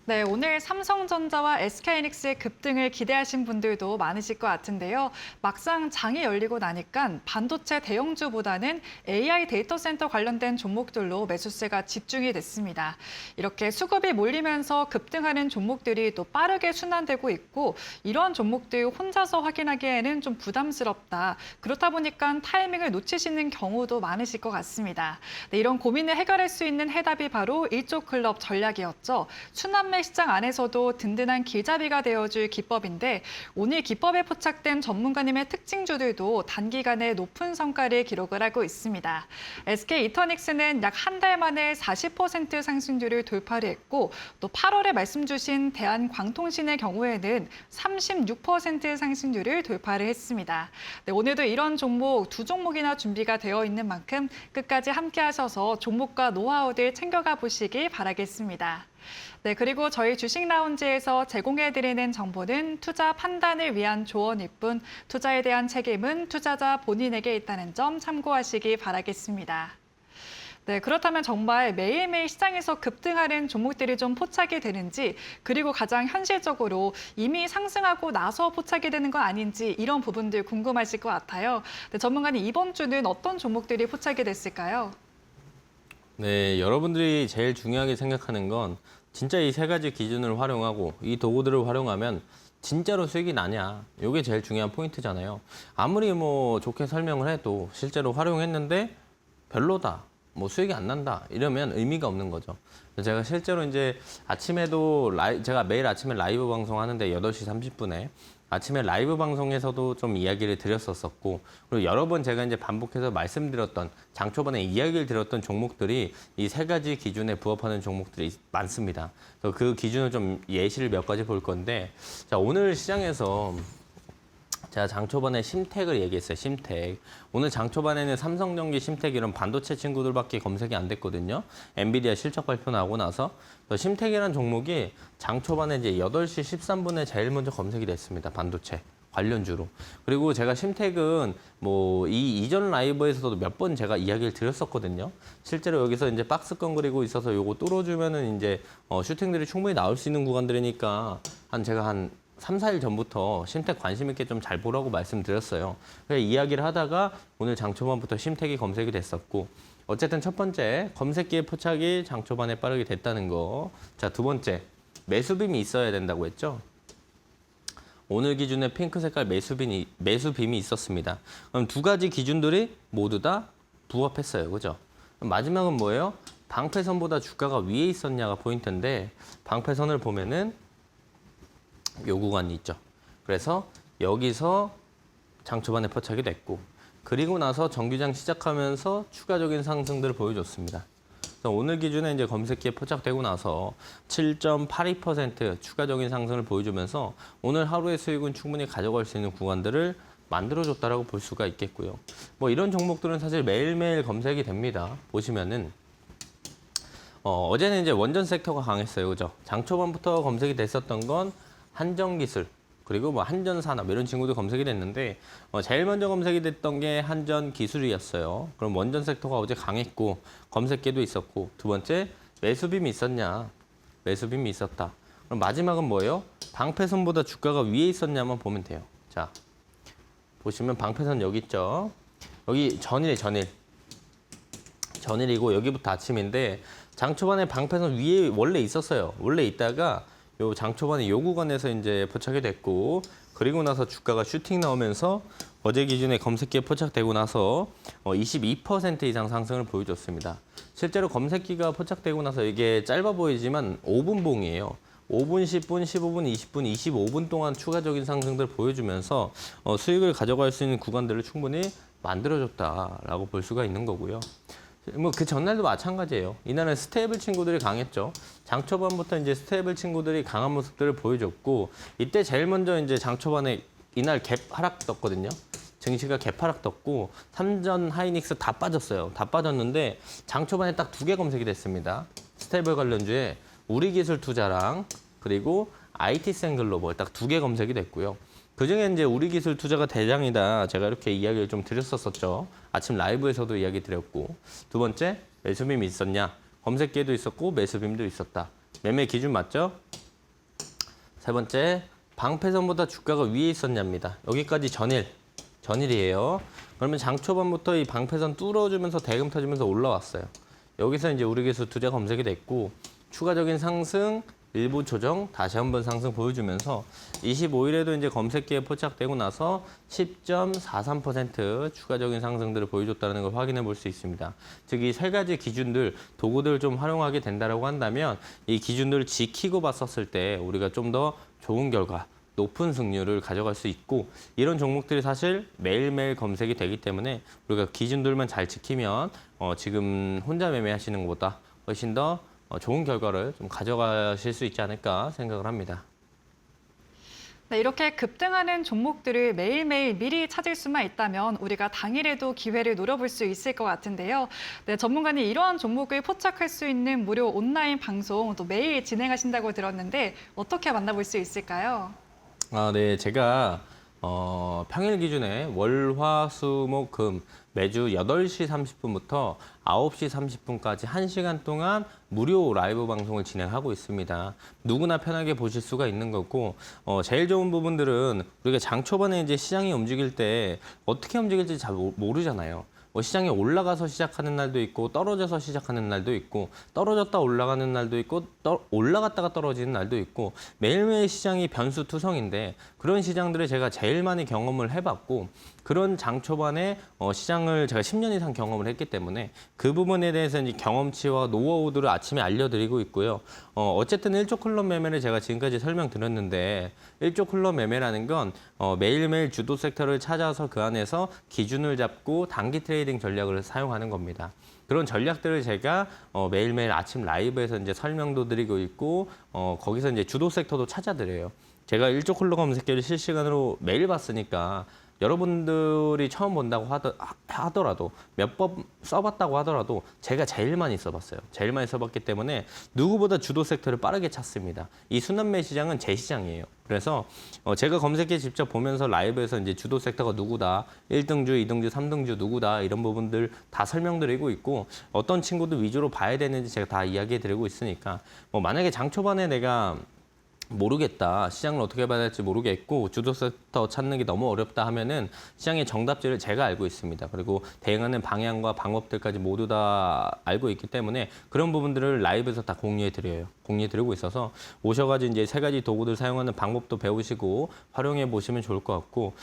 네, 오늘 삼성전자와 SK하이닉스의 급등을 기대하신 분들도 많으실 것 같은데요. 막상 장이 열리고 나니까 반도체 대형주보다는 AI 데이터 센터 관련된 종목들로 매수세가 집중이 됐습니다. 이렇게 수급이 몰리면서 급등하는 종목들이 또 빠르게 순환되고 있고, 이러한 종목들 혼자서 확인하기에는 좀 부담스럽다. 그렇다 보니까 타이밍을 놓치시는 경우도 많으실 것 같습니다. 네, 이런 고민을 해결할 수 있는 해답이 바로 1조 클럽 전략이었죠. 순환 판매 시장 안에서도 든든한 길잡이가 되어줄 기법인데 오늘 기법에 포착된 전문가님의 특징주들도 단기간에 높은 성과를 기록을 하고 있습니다. SK 이터닉스는 약 한 달 만에 40% 상승률을 돌파를 했고 또 8월에 말씀 주신 대한광통신의 경우에는 36% 상승률을 돌파를 했습니다. 네, 오늘도 이런 종목 두 종목이나 준비가 되어 있는 만큼 끝까지 함께 하셔서 종목과 노하우들 챙겨가 보시기 바라겠습니다. 네, 그리고 저희 주식 라운지에서 제공해드리는 정보는 투자 판단을 위한 조언일 뿐 투자에 대한 책임은 투자자 본인에게 있다는 점 참고하시기 바라겠습니다. 네, 그렇다면 정말 매일매일 시장에서 급등하는 종목들이 좀 포착이 되는지 그리고 가장 현실적으로 이미 상승하고 나서 포착이 되는 건 아닌지 이런 부분들 궁금하실 것 같아요. 네, 전문가님 이번 주는 어떤 종목들이 포착이 됐을까요? 네, 여러분들이 제일 중요하게 생각하는 건 진짜 이 세 가지 기준을 활용하고 이 도구들을 활용하면 진짜로 수익이 나냐. 이게 제일 중요한 포인트잖아요. 아무리 뭐 좋게 설명을 해도 실제로 활용했는데 별로다. 뭐 수익이 안 난다 이러면 의미가 없는 거죠. 제가 실제로 이제 아침에도 제가 매일 아침에 라이브 방송하는데 8시 30분에 아침에 라이브 방송에서도 좀 이야기를 드렸었고 그리고 여러 번 제가 이제 반복해서 말씀드렸던 장 초반에 이야기를 드렸던 종목들이 이 세 가지 기준에 부합하는 종목들이 많습니다. 그래서 그 기준을 좀 예시를 몇 가지 볼 건데 자 오늘 시장에서 제가 장 초반에 심택을 얘기했어요. 심택. 오늘 장 초반에는 삼성전기, 심택 이런 반도체 친구들밖에 검색이 안 됐거든요. 엔비디아 실적 발표 나오고 나서 심택이라는 종목이 장 초반에 이제 8시 13분에 제일 먼저 검색이 됐습니다. 반도체 관련주로. 그리고 제가 심택은 뭐 이 이전 라이브에서도 몇 번 제가 이야기를 드렸었거든요. 실제로 여기서 이제 박스권 그리고 있어서 요거 뚫어주면은 이제 슈팅들이 충분히 나올 수 있는 구간들이니까 제가 한 3, 4일 전부터 심택 관심 있게 좀 잘 보라고 말씀드렸어요. 그래서 이야기를 하다가 오늘 장 초반부터 심택이 검색이 됐었고 어쨌든 첫 번째 검색기의 포착이 장 초반에 빠르게 됐다는 거. 자, 두 번째 매수빔이 있어야 된다고 했죠. 오늘 기준에 핑크 색깔 매수빔이 있었습니다. 그럼 두 가지 기준들이 모두 다 부합했어요. 그죠? 그럼 마지막은 뭐예요? 방패선보다 주가가 위에 있었냐가 포인트인데 방패선을 보면은 요 구간이 있죠. 그래서 여기서 장 초반에 포착이 됐고 그리고 나서 정규장 시작하면서 추가적인 상승들을 보여줬습니다. 그래서 오늘 기준에 이제 검색기에 포착되고 나서 7.82% 추가적인 상승을 보여주면서 오늘 하루의 수익은 충분히 가져갈 수 있는 구간들을 만들어줬다라고 볼 수가 있겠고요. 뭐 이런 종목들은 사실 매일매일 검색이 됩니다. 보시면은 어제는 이제 원전 섹터가 강했어요. 그죠? 장 초반부터 검색이 됐었던 건 한전기술 그리고 뭐 한전산업 이런 친구도 검색이 됐는데 제일 먼저 검색이 됐던 게 한전기술이었어요. 그럼 원전 섹터가 어제 강했고 검색계도 있었고 두 번째 매수빔이 있었냐? 매수빔이 있었다. 그럼 마지막은 뭐예요? 방패선보다 주가가 위에 있었냐만 보면 돼요. 자 보시면 방패선 여기 있죠. 여기 전일이고 여기부터 아침인데 장 초반에 방패선 위에 원래 있었어요. 원래 있다가 요 장 초반에 요 구간에서 이제 포착이 됐고 그리고 나서 주가가 슈팅 나오면서 어제 기준에 검색기에 포착되고 나서 22% 이상 상승을 보여줬습니다. 실제로 검색기가 포착되고 나서 이게 짧아 보이지만 5분 봉이에요. 5분, 10분, 15분, 20분, 25분 동안 추가적인 상승들을 보여주면서 수익을 가져갈 수 있는 구간들을 충분히 만들어줬다라고 볼 수가 있는 거고요. 뭐 그 전날도 마찬가지예요. 이날은 스테이블 친구들이 강했죠. 장 초반부터 이제 스테이블 친구들이 강한 모습들을 보여줬고 이때 제일 먼저 이제 장 초반에 이날 갭 하락 떴거든요. 증시가 갭 하락 떴고 삼전 하이닉스 다 빠졌어요. 다 빠졌는데 장 초반에 딱 두 개 검색이 됐습니다. 스테이블 관련주에 우리기술투자랑 그리고 IT센글로벌 딱 두 개 검색이 됐고요. 그중에 이제 우리기술투자가 대장이다. 제가 이렇게 이야기를 좀 드렸었죠. 아침 라이브에서도 이야기 드렸고. 두 번째, 매수빔이 있었냐? 검색기에도 있었고 매수빔도 있었다. 매매 기준 맞죠? 세 번째, 방패선보다 주가가 위에 있었냐입니다. 여기까지 전일이에요. 그러면 장 초반부터 이 방패선 뚫어주면서 대금 터지면서 올라왔어요. 여기서 이제 우리기술투자 검색이 됐고 추가적인 상승, 일부 조정, 다시 한번 상승 보여주면서 25일에도 이제 검색기에 포착되고 나서 10.43% 추가적인 상승들을 보여줬다는 걸 확인해 볼 수 있습니다. 즉, 이 세 가지 기준들, 도구들을 좀 활용하게 된다라고 한다면 이 기준들을 지키고 봤었을 때 우리가 좀 더 좋은 결과, 높은 승률을 가져갈 수 있고 이런 종목들이 사실 매일매일 검색이 되기 때문에 우리가 기준들만 잘 지키면 지금 혼자 매매하시는 것보다 훨씬 더 좋은 결과를 좀 가져가실 수 있지 않을까 생각을 합니다. 네, 이렇게 급등하는 종목들을 매일매일 미리 찾을 수만 있다면 우리가 당일에도 기회를 노려볼 수 있을 것 같은데요. 네, 전문가님 이러한 종목을 포착할 수 있는 무료 온라인 방송 또 매일 진행하신다고 들었는데 어떻게 만나볼 수 있을까요? 네, 제가 평일 기준에 월, 화, 수, 목, 금 매주 8시 30분부터 9시 30분까지 1시간 동안 무료 라이브 방송을 진행하고 있습니다. 누구나 편하게 보실 수가 있는 거고 제일 좋은 부분들은 우리가 장 초반에 이제 시장이 움직일 때 어떻게 움직일지 잘 모르잖아요. 시장이 올라가서 시작하는 날도 있고 떨어져서 시작하는 날도 있고 떨어졌다 올라가는 날도 있고 올라갔다가 떨어지는 날도 있고 매일매일 시장이 변수투성인데 그런 시장들을 제가 제일 많이 경험을 해봤고 그런 장 초반에 시장을 제가 10년 이상 경험을 했기 때문에 그 부분에 대해서 이제 경험치와 노하우들을 아침에 알려드리고 있고요. 어쨌든 일조 클럽 매매를 제가 지금까지 설명드렸는데 일조 클럽 매매라는 건 매일매일 주도 섹터를 찾아서 그 안에서 기준을 잡고 단기 트레이딩 전략을 사용하는 겁니다. 그런 전략들을 제가 매일매일 아침 라이브에서 이제 설명도 드리고 있고 거기서 이제 주도 섹터도 찾아드려요. 제가 일조 클럽 검색기를 실시간으로 매일 봤으니까 여러분들이 처음 본다고 하더라도 몇 번 써봤다고 하더라도 제가 제일 많이 써봤어요. 제일 많이 써봤기 때문에 누구보다 주도 섹터를 빠르게 찾습니다. 이 순환매 시장은 제 시장이에요. 그래서 제가 검색기 직접 보면서 라이브에서 이제 주도 섹터가 누구다, 1등주, 2등주, 3등주 누구다 이런 부분들 다 설명드리고 있고 어떤 친구들 위주로 봐야 되는지 제가 다 이야기해드리고 있으니까 만약에 장 초반에 내가 모르겠다. 시장을 어떻게 봐야 될지 모르겠고 주도 섹터 찾는 게 너무 어렵다 하면은 시장의 정답지를 제가 알고 있습니다. 그리고 대응하는 방향과 방법들까지 모두 다 알고 있기 때문에 그런 부분들을 라이브에서 다 공유해 드리고 있어서 오셔가지고 이제 세 가지 도구들 사용하는 방법도 배우시고 활용해 보시면 좋을 것 같고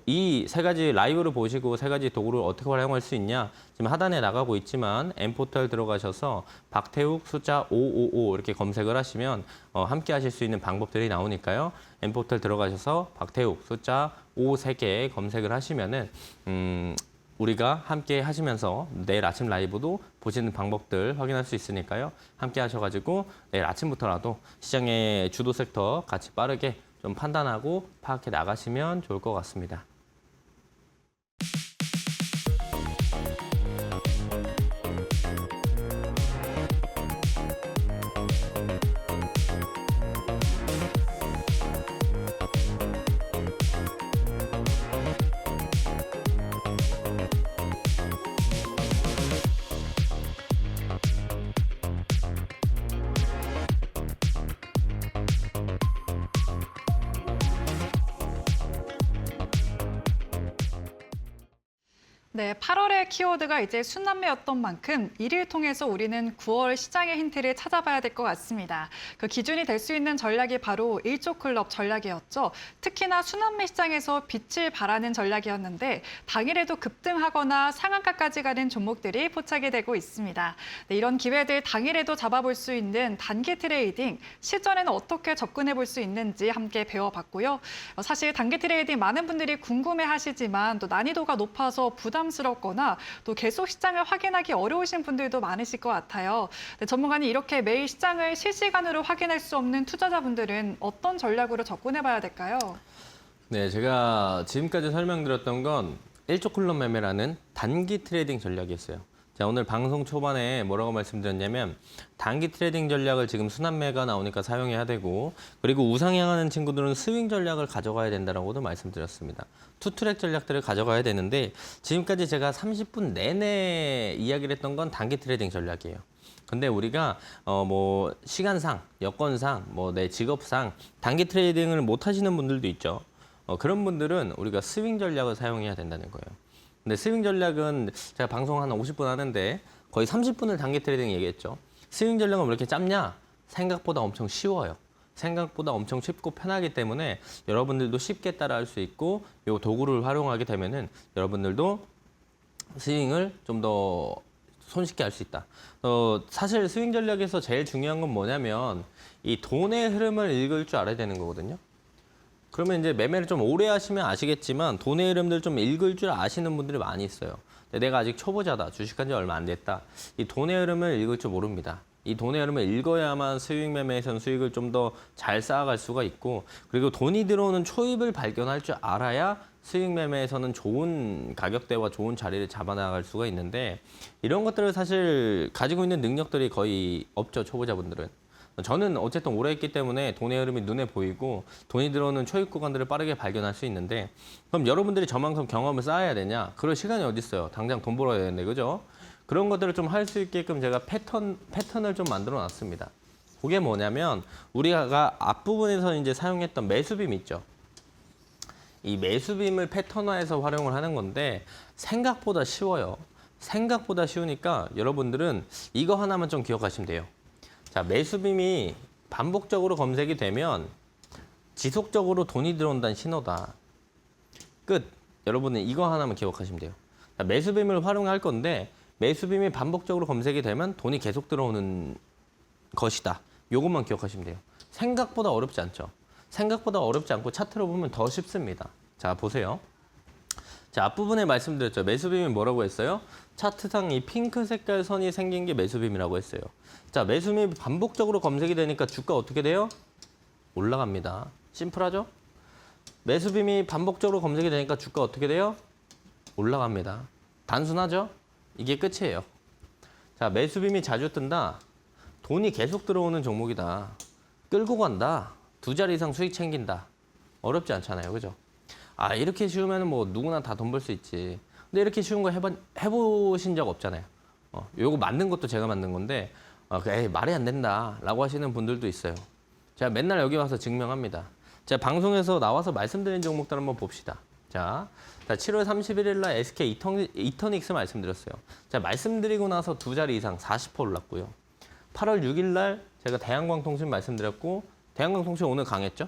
이 세 가지 라이브를 보시고 세 가지 도구를 어떻게 활용할 수 있냐 지금 하단에 나가고 있지만 M포털 들어가셔서 박태욱 숫자 555 이렇게 검색을 하시면 함께 하실 수 있는 방법들이 나오니까요. M포털 들어가셔서 박태욱 숫자 53개 검색을 하시면은 우리가 함께 하시면서 내일 아침 라이브도 보시는 방법들 확인할 수 있으니까요. 함께 하셔가지고 내일 아침부터라도 시장의 주도 섹터 같이 빠르게 좀 판단하고 파악해 나가시면 좋을 것 같습니다. 네, 8월의 키워드가 이제 순환매였던 만큼 이를 통해서 우리는 9월 시장의 힌트를 찾아봐야 될 것 같습니다. 그 기준이 될 수 있는 전략이 바로 일조 클럽 전략이었죠. 특히나 순환매 시장에서 빛을 발하는 전략이었는데 당일에도 급등하거나 상한가까지 가는 종목들이 포착이 되고 있습니다. 네, 이런 기회들 당일에도 잡아볼 수 있는 단기 트레이딩, 실전에는 어떻게 접근해 볼 수 있는지 함께 배워봤고요. 사실 단기 트레이딩 많은 분들이 궁금해하시지만 또 난이도가 높아서 부담스럽거나 또 계속 시장을 확인하기 어려우신 분들도 많으실 것 같아요. 네, 전문가님 이렇게 매일 시장을 실시간으로 확인할 수 없는 투자자분들은 어떤 전략으로 접근해 봐야 될까요? 네, 제가 지금까지 설명드렸던 건 일조 클럽 매매라는 단기 트레이딩 전략이었어요. 자, 오늘 방송 초반에 뭐라고 말씀드렸냐면 단기 트레이딩 전략을 지금 순환매가 나오니까 사용해야 되고 그리고 우상향하는 친구들은 스윙 전략을 가져가야 된다라고도 말씀드렸습니다. 투트랙 전략들을 가져가야 되는데 지금까지 제가 30분 내내 이야기를 했던 건 단기 트레이딩 전략이에요. 근데 우리가 뭐 시간상, 여건상, 뭐 내 직업상 단기 트레이딩을 못 하시는 분들도 있죠. 그런 분들은 우리가 스윙 전략을 사용해야 된다는 거예요. 근데 스윙 전략은 제가 방송 한 50분 하는데 거의 30분을 단기 트레이딩 얘기했죠. 스윙 전략은 왜 이렇게 짧냐? 생각보다 엄청 쉬워요. 생각보다 엄청 쉽고 편하기 때문에 여러분들도 쉽게 따라할 수 있고 이 도구를 활용하게 되면은 여러분들도 스윙을 좀 더 손쉽게 할 수 있다. 사실 스윙 전략에서 제일 중요한 건 뭐냐면 이 돈의 흐름을 읽을 줄 알아야 되는 거거든요. 그러면 이제 매매를 좀 오래 하시면 아시겠지만 돈의 흐름들 좀 읽을 줄 아시는 분들이 많이 있어요. 근데 내가 아직 초보자다. 주식한 지 얼마 안 됐다. 이 돈의 흐름을 읽을 줄 모릅니다. 이 돈의 흐름을 읽어야만 스윙 매매에서는 수익을 좀 더 잘 쌓아갈 수가 있고 그리고 돈이 들어오는 초입을 발견할 줄 알아야 스윙 매매에서는 좋은 가격대와 좋은 자리를 잡아나갈 수가 있는데 이런 것들을 사실 가지고 있는 능력들이 거의 없죠. 초보자분들은. 저는 어쨌든 오래 했기 때문에 돈의 흐름이 눈에 보이고 돈이 들어오는 초입 구간들을 빠르게 발견할 수 있는데 그럼 여러분들이 저만큼 경험을 쌓아야 되냐? 그럴 시간이 어디 있어요? 당장 돈 벌어야 되는데 그죠? 그런 것들을 좀 할 수 있게끔 제가 패턴을 좀 만들어 놨습니다. 그게 뭐냐면 우리가 앞부분에서 이제 사용했던 매수빔 있죠? 이 매수빔을 패턴화해서 활용을 하는 건데 생각보다 쉬워요. 생각보다 쉬우니까 여러분들은 이거 하나만 좀 기억하시면 돼요. 자, 매수빔이 반복적으로 검색이 되면 지속적으로 돈이 들어온다는 신호다. 끝. 여러분은 이거 하나만 기억하시면 돼요. 자, 매수빔을 활용할 건데 매수빔이 반복적으로 검색이 되면 돈이 계속 들어오는 것이다. 요것만 기억하시면 돼요. 생각보다 어렵지 않죠. 생각보다 어렵지 않고 차트로 보면 더 쉽습니다. 자, 보세요. 자, 앞부분에 말씀드렸죠. 매수빔이 뭐라고 했어요? 차트상 이 핑크 색깔 선이 생긴 게 매수빔이라고 했어요. 자, 매수빔이 반복적으로 검색이 되니까 주가 어떻게 돼요? 올라갑니다. 심플하죠? 매수빔이 반복적으로 검색이 되니까 주가 어떻게 돼요? 올라갑니다. 단순하죠? 이게 끝이에요. 자, 매수빔이 자주 뜬다. 돈이 계속 들어오는 종목이다. 끌고 간다. 2자리 이상 수익 챙긴다. 어렵지 않잖아요. 그죠? 아, 이렇게 쉬우면 뭐 누구나 다 돈 벌 수 있지. 근데 이렇게 쉬운 거 해보신 적 없잖아요. 요거 만든 것도 제가 만든 건데, 에이, 말이 안 된다. 라고 하시는 분들도 있어요. 제가 맨날 여기 와서 증명합니다. 제가 방송에서 나와서 말씀드린 종목들 한번 봅시다. 자, 7월 31일 날 SK 이터닉스 말씀드렸어요. 자, 말씀드리고 나서 2자리 이상 40% 올랐고요. 8월 6일 날 제가 대한광통신 말씀드렸고, 대한광통신 오늘 강했죠?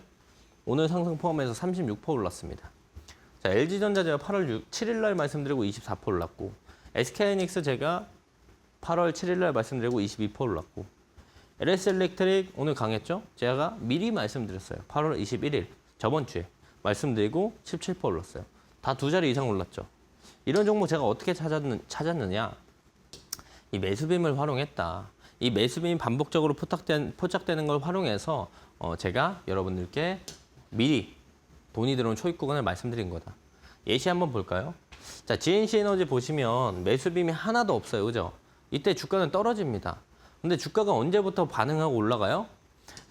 오늘 상승 포함해서 36% 올랐습니다. 자, LG전자 제가 8월 7일 날 말씀드리고 24% 올랐고, SK하이닉스 제가 8월 7일 날 말씀드리고 22% 올랐고, LS엘렉트릭 오늘 강했죠? 제가 미리 말씀드렸어요. 8월 21일 저번 주에 말씀드리고 17% 올랐어요. 다 2자리 이상 올랐죠. 이런 종목 제가 어떻게 찾았느냐? 이 매수빔을 활용했다. 이 매수빔이 반복적으로 포착되는 걸 활용해서 제가 여러분들께 미리 돈이 들어온 초입 구간을 말씀드린 거다. 예시 한번 볼까요? 자, GNC 에너지 보시면 매수빔이 하나도 없어요. 그죠? 이때 주가는 떨어집니다. 근데 주가가 언제부터 반응하고 올라가요?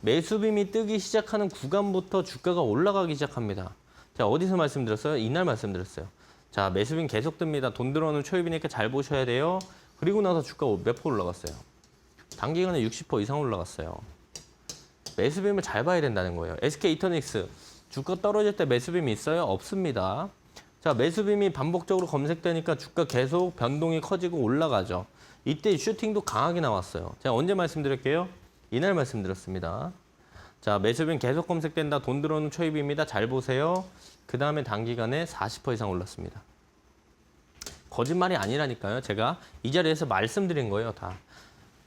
매수빔이 뜨기 시작하는 구간부터 주가가 올라가기 시작합니다. 자, 어디서 말씀드렸어요? 이날 말씀드렸어요. 자, 매수빔 계속 뜹니다. 돈 들어오는 초입이니까 잘 보셔야 돼요. 그리고 나서 주가 몇 프로 올라갔어요? 단기간에 60% 이상 올라갔어요. 매수빔을 잘 봐야 된다는 거예요. SK 이터닉스 주가 떨어질 때 매수빔이 있어요? 없습니다. 자, 매수빔이 반복적으로 검색되니까 주가 계속 변동이 커지고 올라가죠. 이때 슈팅도 강하게 나왔어요. 제가 언제 말씀드릴게요? 이날 말씀드렸습니다. 자, 매수빔 계속 검색된다. 돈 들어오는 초입입니다. 잘 보세요. 그 다음에 단기간에 40% 이상 올랐습니다. 거짓말이 아니라니까요. 제가 이 자리에서 말씀드린 거예요. 다.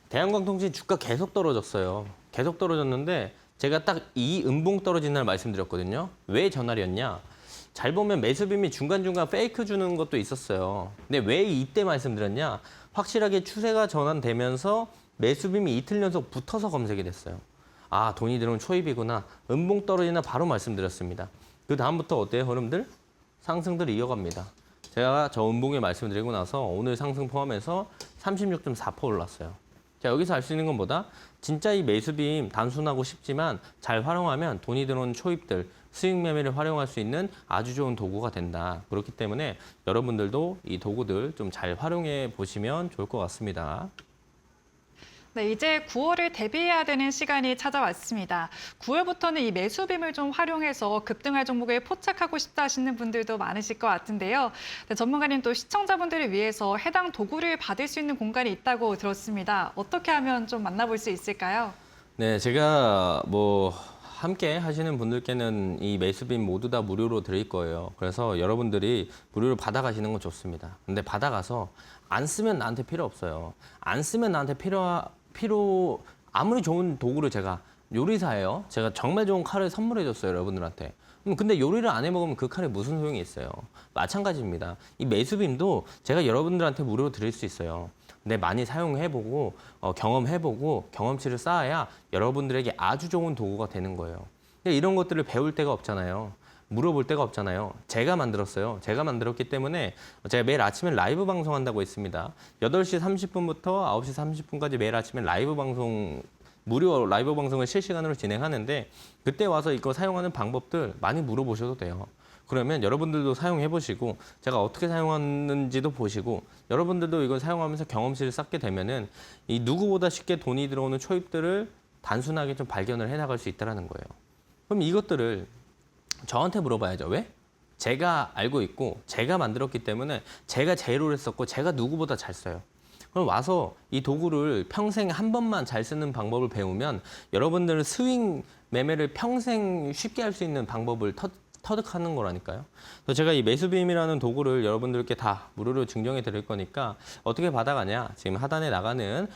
대한광통신 주가 계속 떨어졌어요. 계속 떨어졌는데 제가 딱 이 음봉 떨어진 날 말씀드렸거든요. 왜 전날이었냐? 잘 보면 매수빔이 중간중간 페이크 주는 것도 있었어요. 근데 왜 이때 말씀드렸냐? 확실하게 추세가 전환되면서 매수빔이 이틀 연속 붙어서 검색이 됐어요. 아, 돈이 들어온 초입이구나. 음봉 떨어지나 바로 말씀드렸습니다. 그 다음부터 어때요, 흐름들? 상승들이 이어갑니다. 제가 저 음봉에 말씀드리고 나서 오늘 상승 포함해서 36.4% 올랐어요. 자, 여기서 알 수 있는 건 뭐다? 진짜 이 매수빔 단순하고 쉽지만 잘 활용하면 돈이 들어온 초입들, 수익 매매를 활용할 수 있는 아주 좋은 도구가 된다. 그렇기 때문에 여러분들도 이 도구들 좀 잘 활용해 보시면 좋을 것 같습니다. 네, 이제 9월을 대비해야 되는 시간이 찾아왔습니다. 9월부터는 이 매수빔을 좀 활용해서 급등할 종목에 포착하고 싶다 하시는 분들도 많으실 것 같은데요. 네, 전문가님 또 시청자분들을 위해서 해당 도구를 받을 수 있는 공간이 있다고 들었습니다. 어떻게 하면 좀 만나볼 수 있을까요? 네, 제가 뭐 함께 하시는 분들께는 이 매수빔 모두 다 무료로 드릴 거예요. 그래서 여러분들이 무료로 받아가시는 건 좋습니다. 근데 받아가서 안 쓰면 나한테 필요 없어요. 안 쓰면 나한테 아무리 좋은 도구를 제가 요리사예요. 제가 정말 좋은 칼을 선물해 줬어요, 여러분들한테. 근데 요리를 안 해 먹으면 그 칼에 무슨 소용이 있어요? 마찬가지입니다. 이 매수빔도 제가 여러분들한테 무료로 드릴 수 있어요. 근데 많이 사용해보고 경험해보고 경험치를 쌓아야 여러분들에게 아주 좋은 도구가 되는 거예요. 근데 이런 것들을 배울 데가 없잖아요. 물어볼 데가 없잖아요. 제가 만들었어요. 제가 만들었기 때문에 제가 매일 아침에 라이브 방송한다고 했습니다. 8시 30분부터 9시 30분까지 매일 아침에 무료 라이브 방송을 실시간으로 진행하는데 그때 와서 이거 사용하는 방법들 많이 물어보셔도 돼요. 그러면 여러분들도 사용해 보시고 제가 어떻게 사용하는지도 보시고 여러분들도 이걸 사용하면서 경험치를 쌓게 되면은 이 누구보다 쉽게 돈이 들어오는 초입들을 단순하게 좀 발견을 해 나갈 수 있다는 거예요. 그럼 이것들을 저한테 물어봐야죠. 왜? 제가 알고 있고 제가 만들었기 때문에 제가 제일 했었고 제가 누구보다 잘 써요. 그럼 와서 이 도구를 평생 한 번만 잘 쓰는 방법을 배우면 여러분들은 스윙 매매를 평생 쉽게 할 수 있는 방법을 터득하는 거라니까요. 그래서 제가 이 매수빔이라는 도구를 여러분들께 다 무료로 증정해 드릴 거니까 어떻게 받아가냐. 지금 하단에 나가는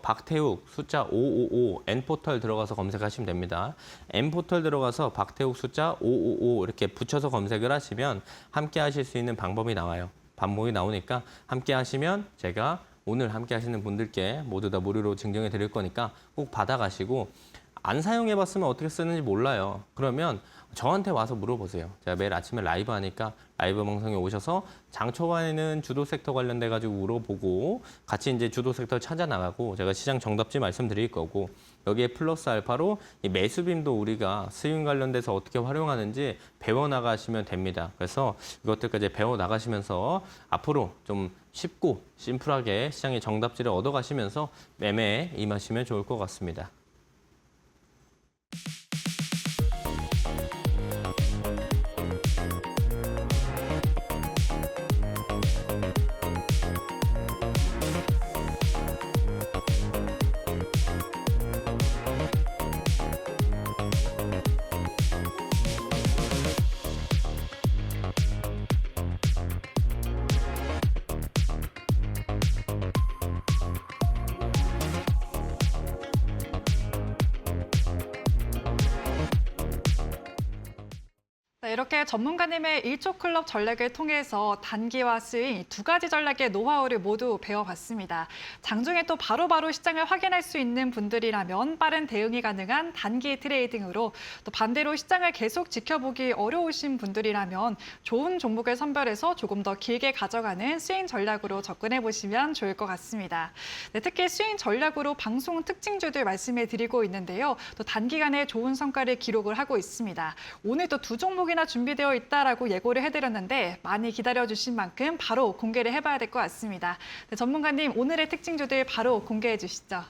박태욱 숫자 555 N포털 들어가서 검색하시면 됩니다. N포털 들어가서 박태욱 숫자 555 이렇게 붙여서 검색을 하시면 함께 하실 수 있는 방법이 나와요. 방법이 나오니까 함께 하시면 제가 오늘 함께 하시는 분들께 모두 다 무료로 증정해 드릴 거니까 꼭 받아가시고 안 사용해 봤으면 어떻게 쓰는지 몰라요. 그러면 저한테 와서 물어보세요. 제가 매일 아침에 라이브 하니까 라이브 방송에 오셔서 장 초반에는 주도 섹터 관련돼 가지고 물어보고 같이 이제 주도 섹터 찾아 나가고 제가 시장 정답지 말씀드릴 거고 여기에 플러스 알파로 이 매수빔도 우리가 스윙 관련돼서 어떻게 활용하는지 배워 나가시면 됩니다. 그래서 이것들까지 배워 나가시면서 앞으로 좀 쉽고 심플하게 시장의 정답지를 얻어 가시면서 매매에 임하시면 좋을 것 같습니다. 네, 이렇게 전문가님의 1초 클럽 전략을 통해서 단기와 스윙 두 가지 전략의 노하우를 모두 배워봤습니다. 장중에 또 바로바로 시장을 확인할 수 있는 분들이라면 빠른 대응이 가능한 단기 트레이딩으로 또 반대로 시장을 계속 지켜보기 어려우신 분들이라면 좋은 종목을 선별해서 조금 더 길게 가져가는 스윙 전략으로 접근해 보시면 좋을 것 같습니다. 네, 특히 스윙 전략으로 방송 특징주들 말씀해 드리고 있는데요. 또 단기간에 좋은 성과를 기록을 하고 있습니다. 오늘도 두 종목이나 준비되어 있다라고 예고를 해드렸는데 많이 기다려주신 만큼 바로 공개를 해봐야 될 것 같습니다. 네, 전문가님 오늘의 특징주들 바로 공개해 주시죠.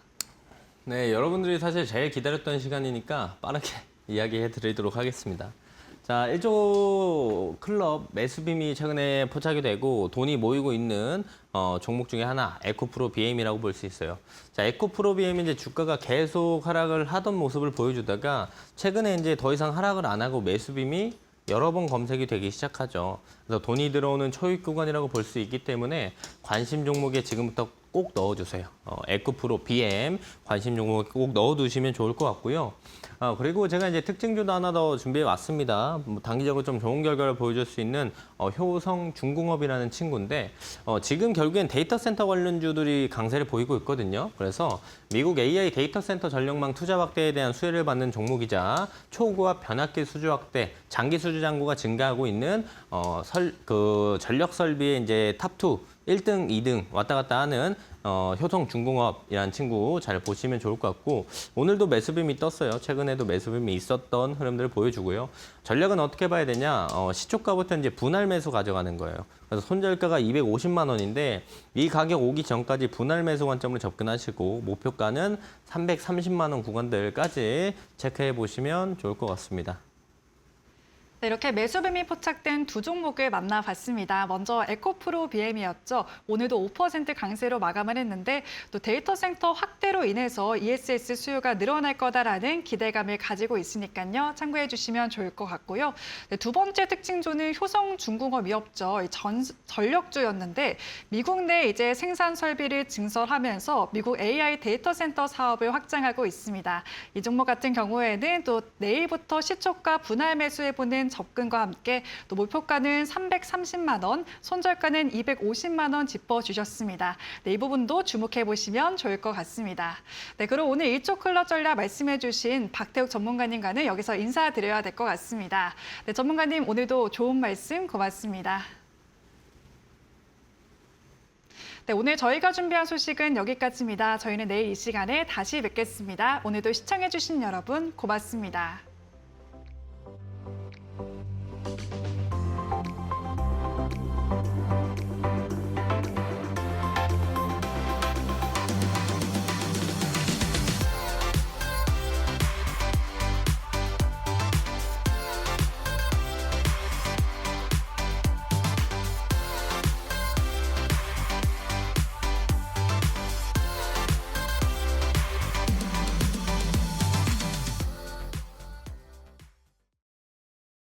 네, 여러분들이 사실 제일 기다렸던 시간이니까 빠르게 이야기해 드리도록 하겠습니다. 자, 1조 클럽 매수빔이 최근에 포착이 되고 돈이 모이고 있는 종목 중에 하나 에코프로 BM이라고 볼 수 있어요. 자, 에코프로 BM이 이제 주가가 계속 하락을 하던 모습을 보여주다가 최근에 이제 더 이상 하락을 안 하고 매수빔이 여러 번 검색이 되기 시작하죠. 그래서 돈이 들어오는 초입 구간이라고 볼 수 있기 때문에 관심 종목에 지금부터 꼭 넣어주세요. 에코프로 BM 관심 종목에 꼭 넣어두시면 좋을 것 같고요. 그리고 제가 이제 특징주도 하나 더 준비해 왔습니다. 단기적으로 좀 좋은 결과를 보여줄 수 있는 효성중공업이라는 친구인데 지금 결국엔 데이터 센터 관련주들이 강세를 보이고 있거든요. 그래서 미국 AI 데이터 센터 전력망 투자 확대에 대한 수혜를 받는 종목이자 초고압 변압기 수주 확대, 장기 수주 잔고가 증가하고 있는 전력 설비의 이제 탑2 1등, 2등 왔다 갔다 하는 효성중공업이라는 친구 잘 보시면 좋을 것 같고 오늘도 매수빔이 떴어요. 최근에도 매수빔이 있었던 흐름들을 보여주고요. 전략은 어떻게 봐야 되냐? 시초가부터 이제 분할 매수 가져가는 거예요. 그래서 손절가가 250만 원인데 이 가격 오기 전까지 분할 매수 관점으로 접근하시고 목표가는 330만 원 구간들까지 체크해 보시면 좋을 것 같습니다. 네, 이렇게 매수붐이 포착된 두 종목을 만나봤습니다. 먼저 에코프로 BM이었죠. 오늘도 5% 강세로 마감을 했는데 또 데이터 센터 확대로 인해서 ESS 수요가 늘어날 거다라는 기대감을 가지고 있으니까요. 참고해 주시면 좋을 것 같고요. 네, 두 번째 특징조는 효성중공업이었죠. 전력주였는데 미국 내 이제 생산 설비를 증설하면서 미국 AI 데이터 센터 사업을 확장하고 있습니다. 이 종목 같은 경우에는 또 내일부터 시초가 분할 매수해보는 접근과 함께 또 목표가는 330만 원, 손절가는 250만 원 짚어주셨습니다. 네, 이 부분도 주목해 보시면 좋을 것 같습니다. 네, 그럼 오늘 일조 클럽 전략 말씀해 주신 박태욱 전문가님과는 여기서 인사드려야 될 것 같습니다. 네, 전문가님 오늘도 좋은 말씀 고맙습니다. 네, 오늘 저희가 준비한 소식은 여기까지입니다. 저희는 내일 이 시간에 다시 뵙겠습니다. 오늘도 시청해 주신 여러분 고맙습니다.